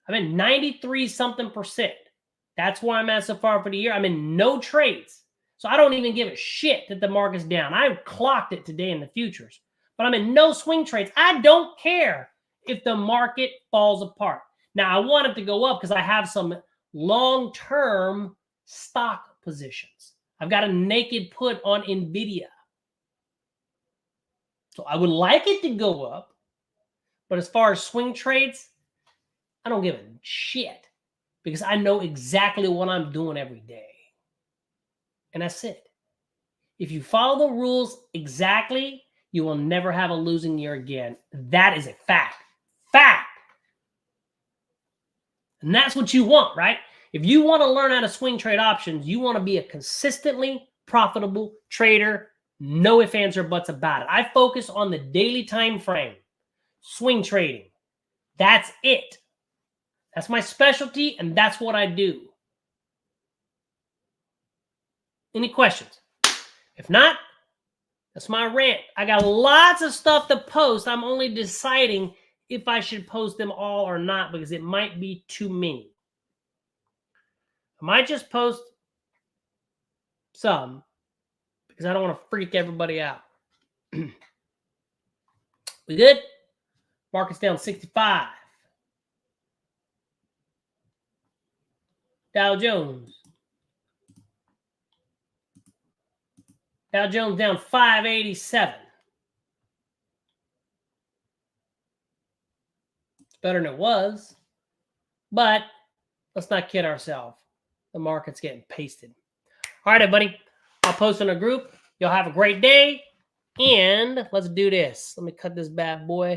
I'm in 93-something%. That's where I'm at so far for the year. I'm in no trades. So I don't even give a shit that the market's down. I clocked it today in the futures. But I'm in no swing trades. I don't care if the market falls apart. Now, I want it to go up because I have some long-term stock positions. I've got a naked put on NVIDIA. So I would like it to go up. But as far as swing trades, I don't give a shit because I know exactly what I'm doing every day. And that's it. If you follow the rules exactly, you will never have a losing year again. That is a fact. Fact. And that's what you want, right? If you want to learn how to swing trade options, you want to be a consistently profitable trader. No ifs, ands, or buts about it. I focus on the daily time frame. Swing trading. That's it. That's my specialty, and that's what I do. Any questions? If not, that's my rant. I got lots of stuff to post. I'm only deciding if I should post them all or not because it might be too many. I might just post some because I don't want to freak everybody out. We good? Market's down 65. Dow Jones. Dow Jones down 587. It's better than it was. But let's not kid ourselves. The market's getting pasted. All right, everybody. I'll post in a group. Y'all have a great day. And let's do this. Let me cut this bad boy.